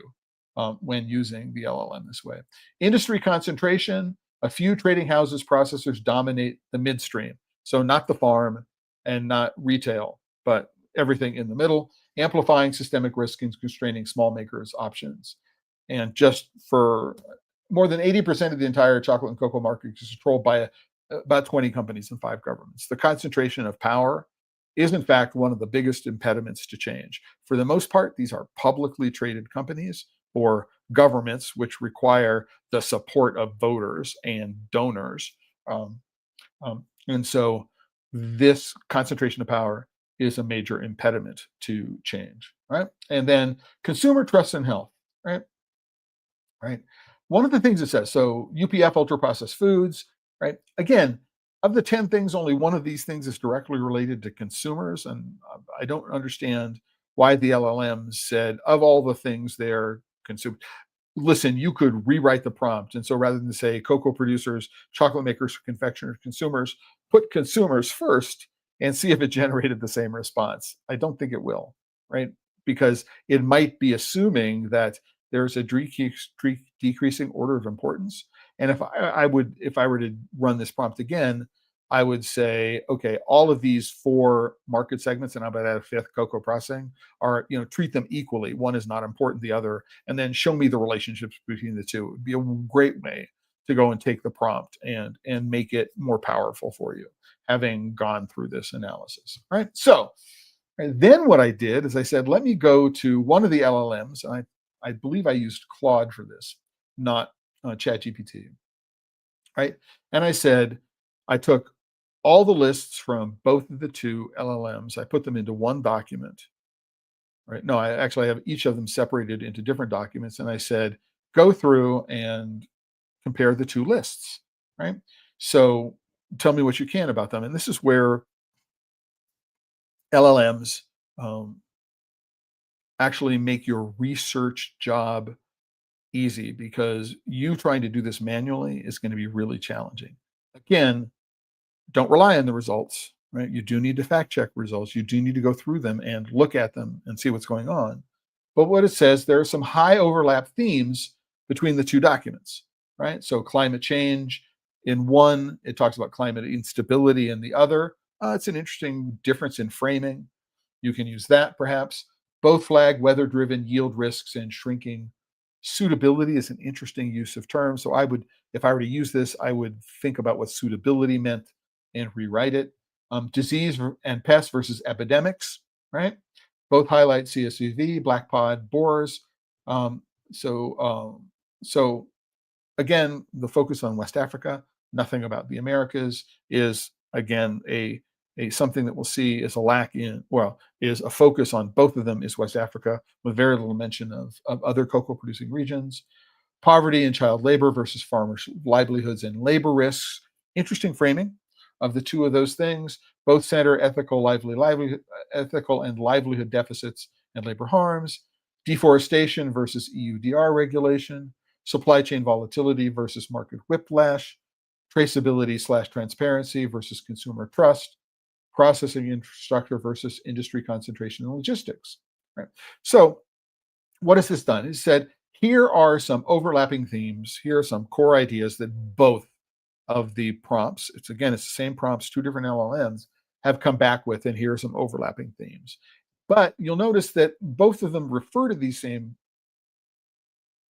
when using the LLM this way. Industry concentration, a few trading houses, processors dominate the midstream. So not the farm and not retail, but everything in the middle, amplifying systemic risk and constraining small makers' options. And just for more than 80% of the entire chocolate and cocoa market is controlled by about 20 companies and 5 governments. The concentration of power is in fact one of the biggest impediments to change. For the most part, these are publicly traded companies or governments which require the support of voters and donors. And so this concentration of power is a major impediment to change, right? And then consumer trust and health, right? Right. One of the things it says, so UPF, ultra processed foods, right? Again, of the 10 things, only one of these things is directly related to consumers. And I don't understand why the LLM said of all the things they're consumed. Listen, you could rewrite the prompt. And so rather than say cocoa producers, chocolate makers, confectioners, consumers, put consumers first and see if it generated the same response. I don't think it will, right? Because it might be assuming that there's a decreasing order of importance. And if I were to run this prompt again, I would say, okay, all of these 4 market segments, and I'm about to add a 5th, cocoa processing, are, treat them equally. One is not important, the other, and then show me the relationships between the two. It would be a great way to go and take the prompt and make it more powerful for you, having gone through this analysis, right? So, and then what I did is I said, let me go to one of the LLMs. I believe I used Claude for this, not ChatGPT, right? And I said, I took all the lists from both of the 2 LLMs. I put them into one document, right? No, I actually have each of them separated into different documents. And I said, go through and compare the 2 lists, right? So tell me what you can about them. And this is where LLMs actually make your research job easy, because you trying to do this manually is going to be really challenging. Again, don't rely on the results, right? You do need to fact check results. You do need to go through them and look at them and see what's going on. But what it says, there are some high overlap themes between the 2 documents, right? So climate change, In one, it talks about climate instability. In the other, it's an interesting difference in framing. You can use that perhaps. Both flag weather-driven yield risks and shrinking suitability is an interesting use of terms. So I would, if I were to use this, I would think about what suitability meant and rewrite it. Disease and pests versus epidemics, right? Both highlight CSUV, black pod borers. Um, so, um, so again, the focus on West Africa, nothing about the Americas is again a something that we'll see is a lack in, well, is a focus on both of them is West Africa with very little mention of other cocoa producing regions. Poverty and child labor versus farmers' livelihoods and labor risks. Interesting framing of the two of those things. Both center ethical and livelihood deficits and labor harms. Deforestation versus EUDR regulation. Supply chain volatility versus market whiplash. Traceability slash transparency versus consumer trust. Processing infrastructure versus industry concentration and logistics. Right. So what has this done? It said, here are some overlapping themes. Here are some core ideas that both of the prompts, it's again, it's the same prompts, two different LLMs, have come back with, and here are some overlapping themes. But you'll notice that both of them refer to these same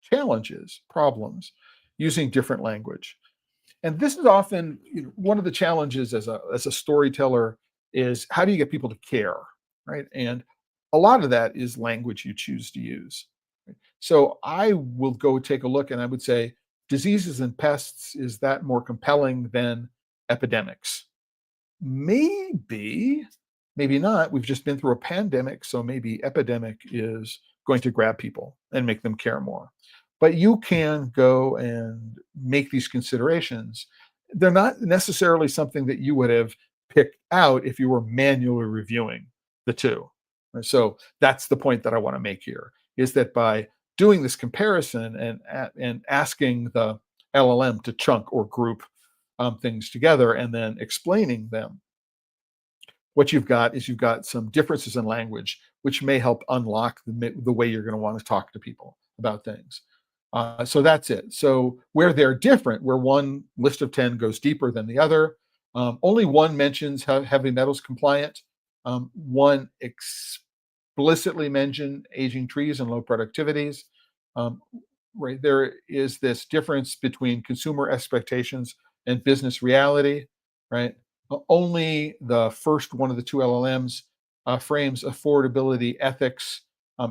challenges, problems, using different language. And this is often, one of the challenges as a storyteller is how do you get people to care, right? And a lot of that is language you choose to use. Right? So I will go take a look and I would say diseases and pests, is that more compelling than epidemics? Maybe, maybe not. We've just been through a pandemic, so maybe epidemic is going to grab people and make them care more. But you can go and make these considerations. They're not necessarily something that you would have picked out if you were manually reviewing the two. Right? So that's the point that I want to make here, is that by doing this comparison and asking the LLM to chunk or group things together and then explaining them, what you've got is you've got some differences in language, which may help unlock the way you're going to want to talk to people about things. So that's it. So where they're different, where one list of 10 goes deeper than the other, only one mentions heavy metals compliant. One explicitly mentioned aging trees and low productivities. Um, right, there is this difference between consumer expectations and business reality, right? Only the first one of the two LLMs frames affordability ethics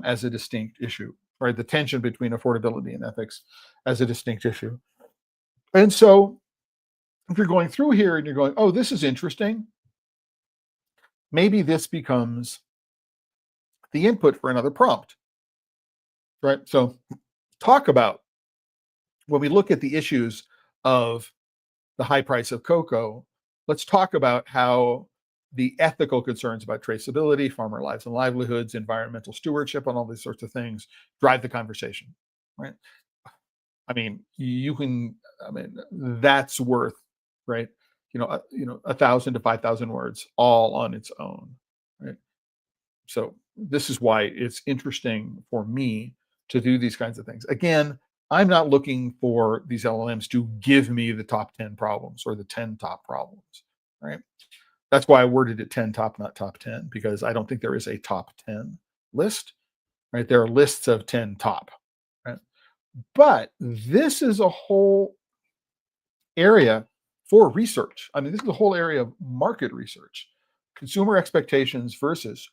as a distinct issue, right? The tension between affordability and ethics as a distinct issue. And so if you're going through here and you're going, oh, this is interesting, maybe this becomes the input for another prompt, right? So talk about, when we look at the issues of the high price of cocoa, let's talk about how the ethical concerns about traceability, farmer lives and livelihoods, environmental stewardship, and all these sorts of things drive the conversation, right? I mean, you can, I mean, that's worth, right? 1,000 to 5,000 words all on its own, right? So this is why it's interesting for me to do these kinds of things. Again, I'm not looking for these LLMs to give me the top 10 problems or the 10 top problems, right? That's why I worded it 10 top, not top 10, because I don't think there is a top 10 list, right? There are lists of 10 top, right? But this is a whole area for research. I mean, this is a whole area of market research, consumer expectations versus,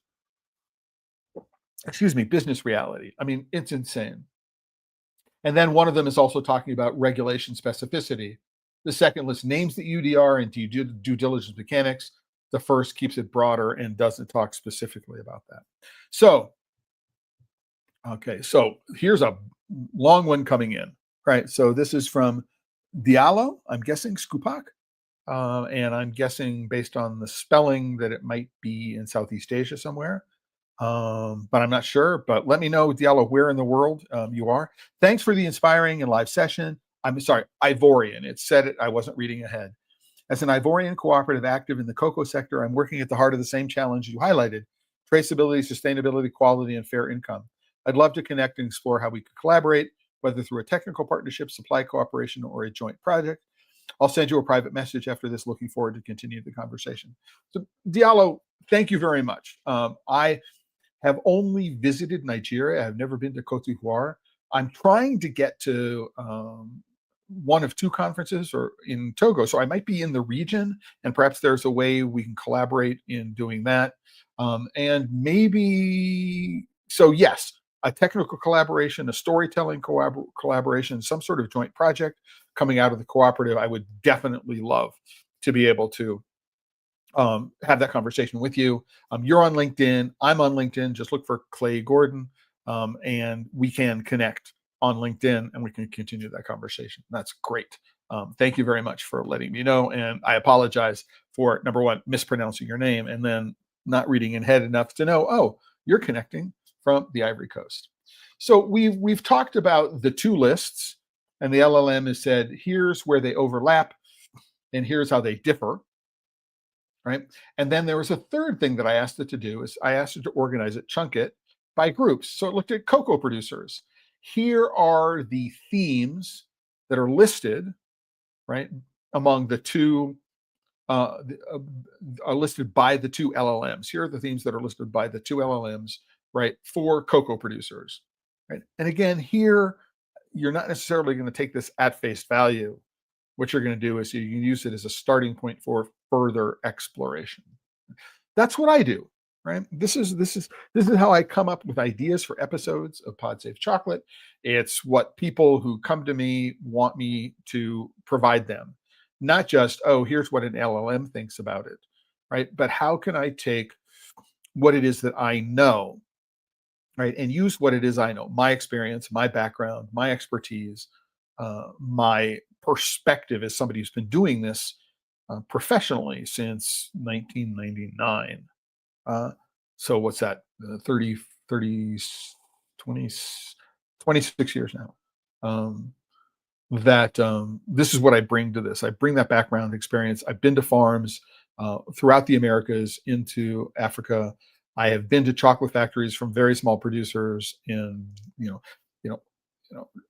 business reality. I mean, it's insane. And then one of them is also talking about regulation specificity. The second lists names the UDR and due diligence mechanics. The first keeps it broader and doesn't talk specifically about that. So, okay, so here's a long one coming in, right? So this is from Diallo, I'm guessing Skupak. And I'm guessing based on the spelling that it might be in Southeast Asia somewhere. But I'm not sure. But let me know, Diallo, where in the world you are. Thanks for the inspiring and live session. I'm sorry, Ivorian. It said it. I wasn't reading ahead. As an Ivorian cooperative active in the cocoa sector, I'm working at the heart of the same challenge you highlighted: traceability, sustainability, quality, and fair income. I'd love to connect and explore how we could collaborate, whether through a technical partnership, supply cooperation, or a joint project. I'll send you a private message after this. Looking forward to continue the conversation. So, Diallo, thank you very much. I have only visited Nigeria. I've never been to Cote d'Ivoire. I'm trying to get to one of two conferences or in Togo. So I might be in the region, and perhaps there's a way we can collaborate in doing that. And maybe, so yes, a technical collaboration, a storytelling collaboration, some sort of joint project coming out of the cooperative, I would definitely love to be able to have that conversation with you. You're on LinkedIn. I'm on LinkedIn. Just look for Clay Gordon, and we can connect on LinkedIn and we can continue that conversation. That's great. Thank you very much for letting me know. And I apologize for, number one, mispronouncing your name, and then not reading ahead enough to know, oh, you're connecting from the Ivory Coast. So we've talked about the two lists, and the LLM has said, here's where they overlap and here's how they differ. Right. And then there was a third thing that I asked it to do is I asked it to organize it, chunk it by groups. So it looked at cocoa producers. Here are the themes that are listed, right, among the two, are listed by the two LLMs. Here are the themes that are listed by the two LLMs, right, for cocoa producers. Right. And again, here, you're not necessarily going to take this at face value. What you're going to do is you can use it as a starting point for further exploration. That's what I do, right? This is how I come up with ideas for episodes of Pod Safe Chocolate. It's what people who come to me want me to provide them. Not just, oh, here's what an LLM thinks about it, right? But how can I take what it is that I know, right, and use what it is I know, my experience, my background, my expertise, my perspective as somebody who's been doing this professionally since 1999. So what's that? 30, 30, 20, 26 years now. This is what I bring to this. I bring that background experience. I've been to farms throughout the Americas, into Africa. I have been to chocolate factories from very small producers in, you know,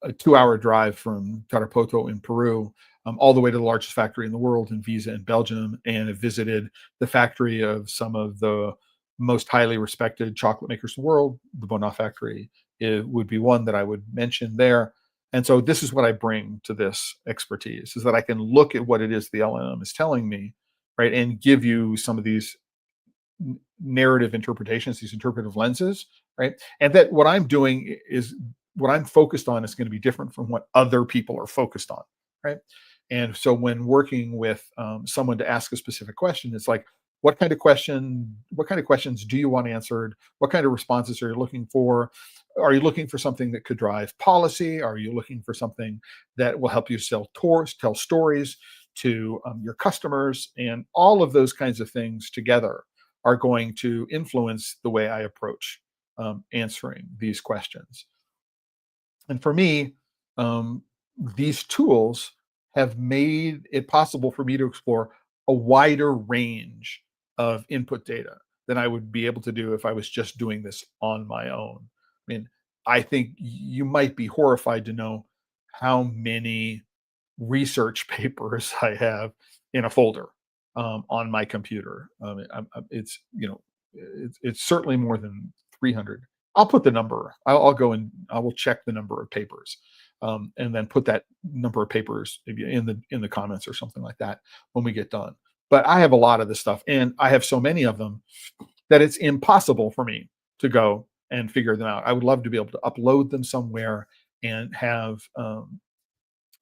a 2-hour drive from Tarapoto in Peru, all the way to the largest factory in the world in Visa in Belgium, and have visited the factory of some of the most highly respected chocolate makers in the world. The Bonaf factory would be one that I would mention there. And so this is what I bring to this expertise, is that I can look at what it is the LLM is telling me, right, and give you some of these narrative interpretations, these interpretive lenses, right? And that what I'm doing is, what I'm focused on is going to be different from what other people are focused on, right? And so when working with someone to ask a specific question, it's like, what kind of questions do you want answered? What kind of responses are you looking for? Are you looking for something that could drive policy? Are you looking for something that will help you tell stories to your customers? And all of those kinds of things together are going to influence the way I approach answering these questions. And for me, these tools have made it possible for me to explore a wider range of input data than I would be able to do if I was just doing this on my own. I mean, I think you might be horrified to know how many research papers I have in a folder on my computer. It's, it's certainly more than 300. I'll put the number. I'll go and I will check the number of papers, and then put that number of papers maybe in the comments or something like that when we get done. But I have a lot of this stuff, and I have so many of them that it's impossible for me to go and figure them out. I would love to be able to upload them somewhere and have an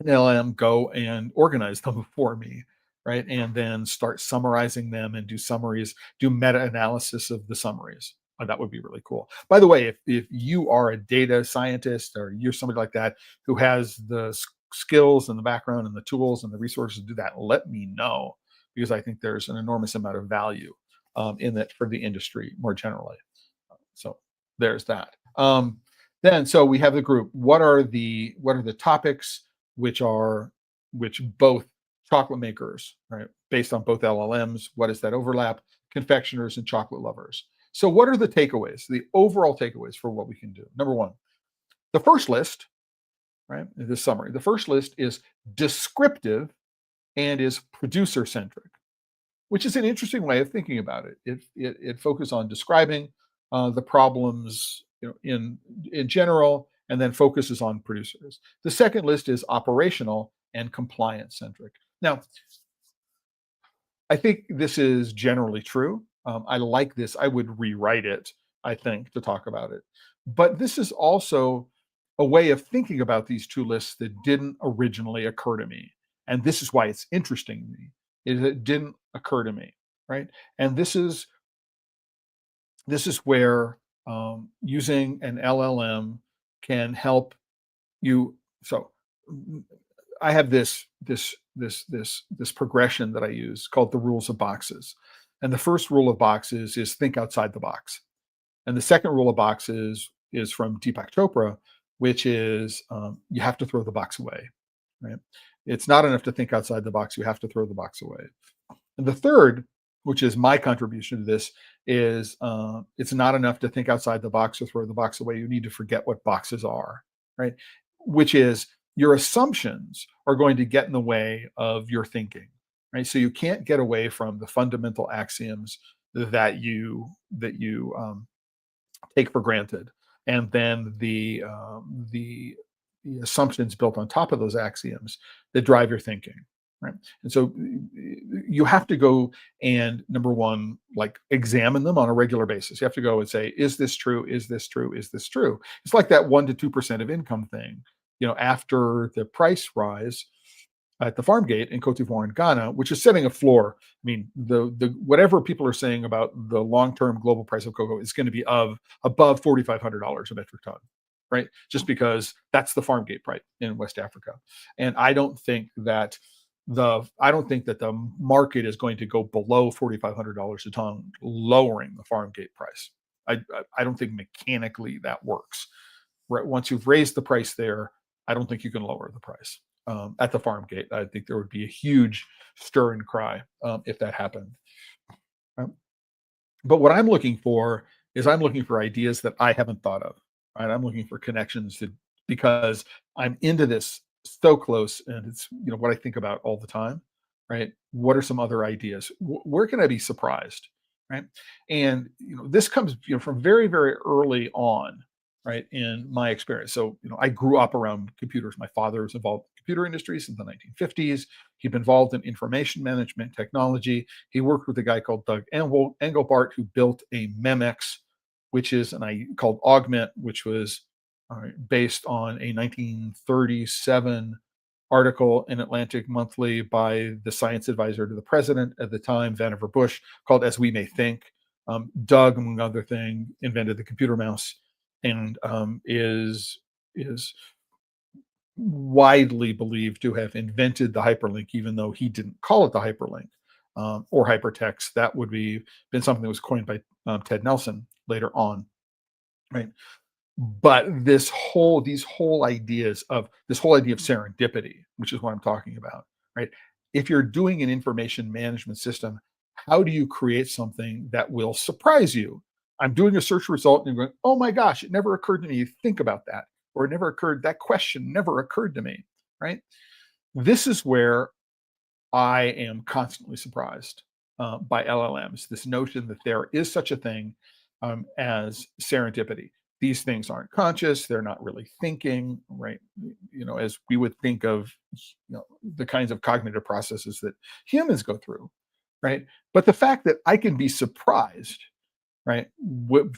LM go and organize them for me, right? And then start summarizing them and do summaries, do meta-analysis of the summaries. That would be really cool. By the way, if you are a data scientist or you're somebody like that who has the skills and the background and the tools and the resources to do that, let me know, because I think there's an enormous amount of value in that for the industry more generally. So there's that. Then so we have the group. What are the topics which both chocolate makers, right, based on both LLMs? What is that overlap? Confectioners and chocolate lovers. So what are the takeaways, the overall takeaways for what we can do? Number one, the first list, right, the summary. The first list is descriptive and is producer centric, which is an interesting way of thinking about it. It focuses on describing the problems, in general, and then focuses on producers. The second list is operational and compliance centric. Now, I think this is generally true. I like this. I would rewrite it, I think, to talk about it. But this is also a way of thinking about these two lists that didn't originally occur to me. And this is why it's interesting to me, is it didn't occur to me, right? And this is where using an LLM can help you. So I have this progression that I use called the rules of boxes. And the first rule of boxes is think outside the box. And the second rule of boxes is from Deepak Chopra, which is you have to throw the box away. Right? It's not enough to think outside the box. You have to throw the box away. And the third, which is my contribution to this, is it's not enough to think outside the box or throw the box away. You need to forget what boxes are, right? Which is your assumptions are going to get in the way of your thinking, right? So you can't get away from the fundamental axioms that you take for granted, and then the assumptions built on top of those axioms that drive your thinking, right? And so you have to go and, number one, like, examine them on a regular basis. You have to go and say, is this true? Is this true? Is this true? It's like that 1 to 2% of income thing. After the price rise at the farm gate in Cote d'Ivoire and Ghana, which is setting a floor. I mean, the whatever people are saying about the long-term global price of cocoa is going to be above $4,500 a metric ton, right? Just because that's the farm gate price in West Africa. And I don't think that the market is going to go below $4,500 a ton, lowering the farm gate price. I don't think mechanically that works. Right? Once you've raised the price there, I don't think you can lower the price at the farm gate. I think there would be a huge stir and cry if that happened. Um, but what I'm looking for is I'm looking for ideas that I haven't thought of. Right? I'm looking for connections because I'm into this so close, and it's what I think about all the time. Right? What are some other ideas? Where can I be surprised? Right? And this comes from very, very early on, right, in my experience. So I grew up around computers. My father was involved in the computer industry since the 1950s. He'd been involved in information management technology. He worked with a guy called Doug Engelbart, who built a Memex, which is called Augment, which was based on a 1937 article in Atlantic Monthly by the science advisor to the president at the time, Vannevar Bush, called As We May Think. Doug, among other things, invented the computer mouse, and is widely believed to have invented the hyperlink, even though he didn't call it the hyperlink or hypertext. That would be been something that was coined by Ted Nelson later on, right? But this whole idea of serendipity, which is what I'm talking about, right? If you're doing an information management system, how do you create something that will surprise you? I'm doing a search result and you're going, oh my gosh, it never occurred to me to think about that, or that question never occurred to me, right? This is where I am constantly surprised by LLMs. This notion that there is such a thing as serendipity. These things aren't conscious; they're not really thinking, right? As we would think of, the kinds of cognitive processes that humans go through, right? But the fact that I can be surprised, right,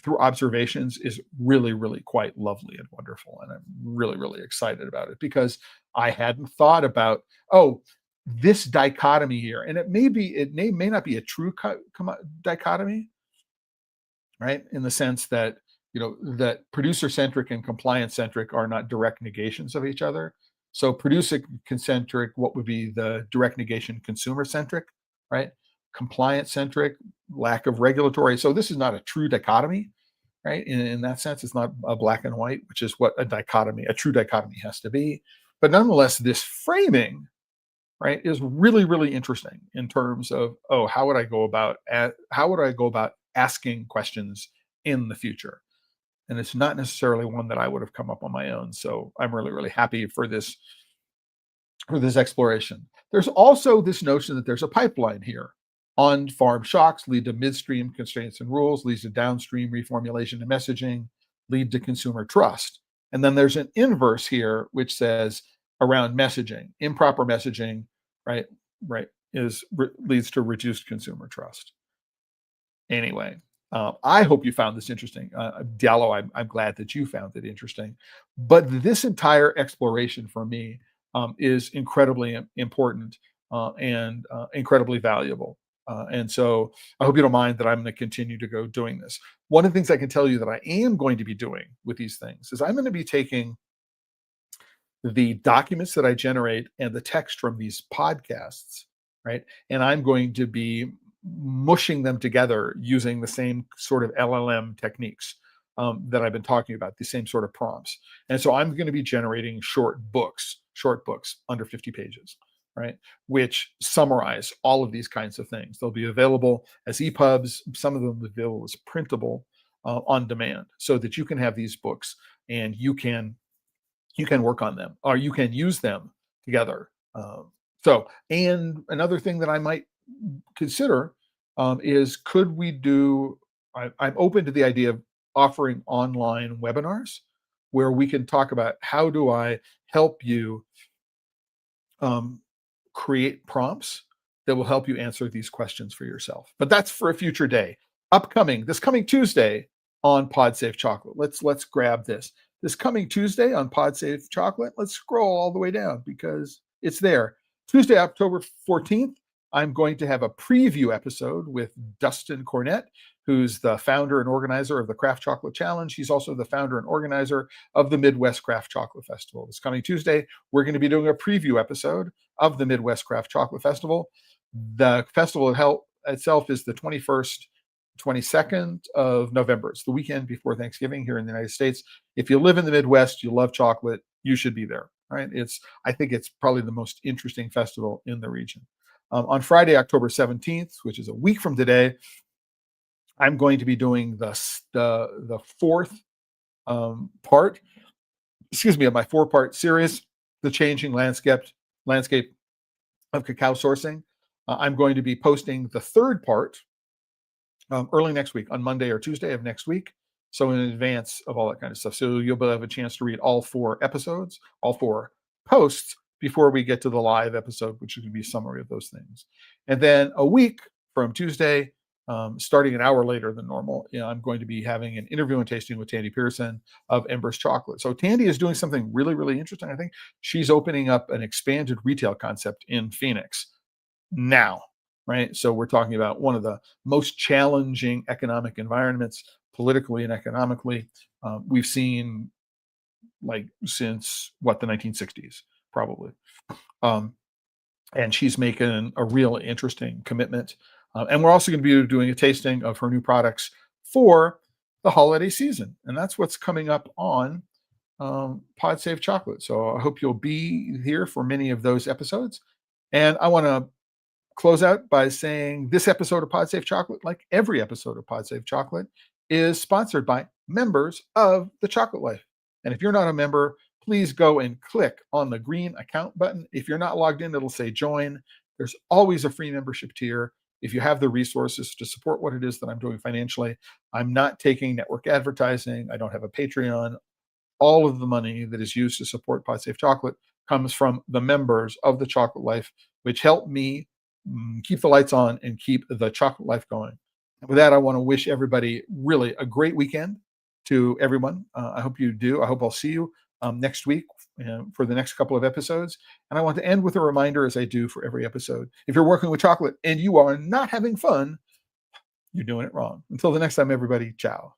through observations is really, really quite lovely and wonderful, and I'm really, really excited about it because I hadn't thought about, this dichotomy here, and it may not be a true dichotomy, right? In the sense that that producer centric and compliance centric are not direct negations of each other. So producer centric, what would be the direct negation? Consumer centric, right? Compliance centric, lack of regulatory. So this is not a true dichotomy, right? In that sense, it's not a black and white, which is what a true dichotomy has to be. But nonetheless, this framing, right, is really, really interesting in terms of, how would I go about asking questions in the future? And it's not necessarily one that I would have come up on my own. So I'm really, really happy for this for this exploration. There's also this notion that there's a pipeline here. On-farm shocks lead to midstream constraints and rules, leads to downstream reformulation and messaging, lead to consumer trust. And then there's an inverse here, which says around messaging, improper messaging, right, right, leads to reduced consumer trust. Anyway, I hope you found this interesting. Diallo, I'm glad that you found it interesting. But this entire exploration for me is incredibly important and incredibly valuable. And so I hope you don't mind that I'm going to continue to go doing this. One of the things I can tell you that I am going to be doing with these things is I'm going to be taking the documents that I generate and the text from these podcasts, right? And I'm going to be mushing them together using the same sort of LLM techniques that I've been talking about, the same sort of prompts. And so I'm going to be generating short books under 50 pages, right? Which summarize all of these kinds of things. They'll be available as EPUBs. Some of them will be available as printable on demand so that you can have these books and you can work on them or you can use them together. And another thing that I might consider is could we do, I'm open to the idea of offering online webinars where we can talk about how do I help you create prompts that will help you answer these questions for yourself. But that's for a future day. This coming Tuesday on PodSafe Chocolate. Let's grab this. This coming Tuesday on PodSafe Chocolate, let's scroll all the way down because it's there. Tuesday, October 14th, I'm going to have a preview episode with Dustin Cornett, who's the founder and organizer of the Craft Chocolate Challenge. He's also the founder and organizer of the Midwest Craft Chocolate Festival. This coming Tuesday, we're going to be doing a preview episode of the Midwest Craft Chocolate Festival. The festival itself is the 21st, 22nd of November. It's the weekend before Thanksgiving here in the United States. If you live in the Midwest, you love chocolate, you should be there, right? I think it's probably the most interesting festival in the region. On Friday, October 17th, which is a week from today, I'm going to be doing the fourth part, of my 4-part series, The Changing Landscape of Cacao Sourcing. I'm going to be posting the third part early next week, on Monday or Tuesday of next week. So in advance of all that kind of stuff. So you'll have a chance to read all 4 episodes, all 4 posts before we get to the live episode, which is going to be a summary of those things. And then a week from Tuesday, starting an hour later than normal, I'm going to be having an interview and tasting with Tandy Pearson of Embers Chocolate. So Tandy is doing something really, really interesting. I think she's opening up an expanded retail concept in Phoenix now, right? So we're talking about one of the most challenging economic environments, politically and economically, we've seen since the 1960s, probably. And she's making a real interesting commitment. And we're also going to be doing a tasting of her new products for the holiday season. And that's what's coming up on PodSafe Chocolate. So I hope you'll be here for many of those episodes. And I want to close out by saying this episode of PodSafe Chocolate, like every episode of PodSafe Chocolate, is sponsored by members of The Chocolate Life. And if you're not a member, please go and click on the green account button. If you're not logged in, it'll say join. There's always a free membership tier. If you have the resources to support what it is that I'm doing financially, I'm not taking network advertising. I don't have a Patreon. All of the money that is used to support PodSafe Chocolate comes from the members of The Chocolate Life, which help me keep the lights on and keep The Chocolate Life going. And with that, I want to wish everybody really a great weekend to everyone. I hope you do. I hope I'll see you next week for the next couple of episodes. And I want to end with a reminder, as I do for every episode. If you're working with chocolate and you are not having fun, you're doing it wrong. Until the next time, everybody, ciao.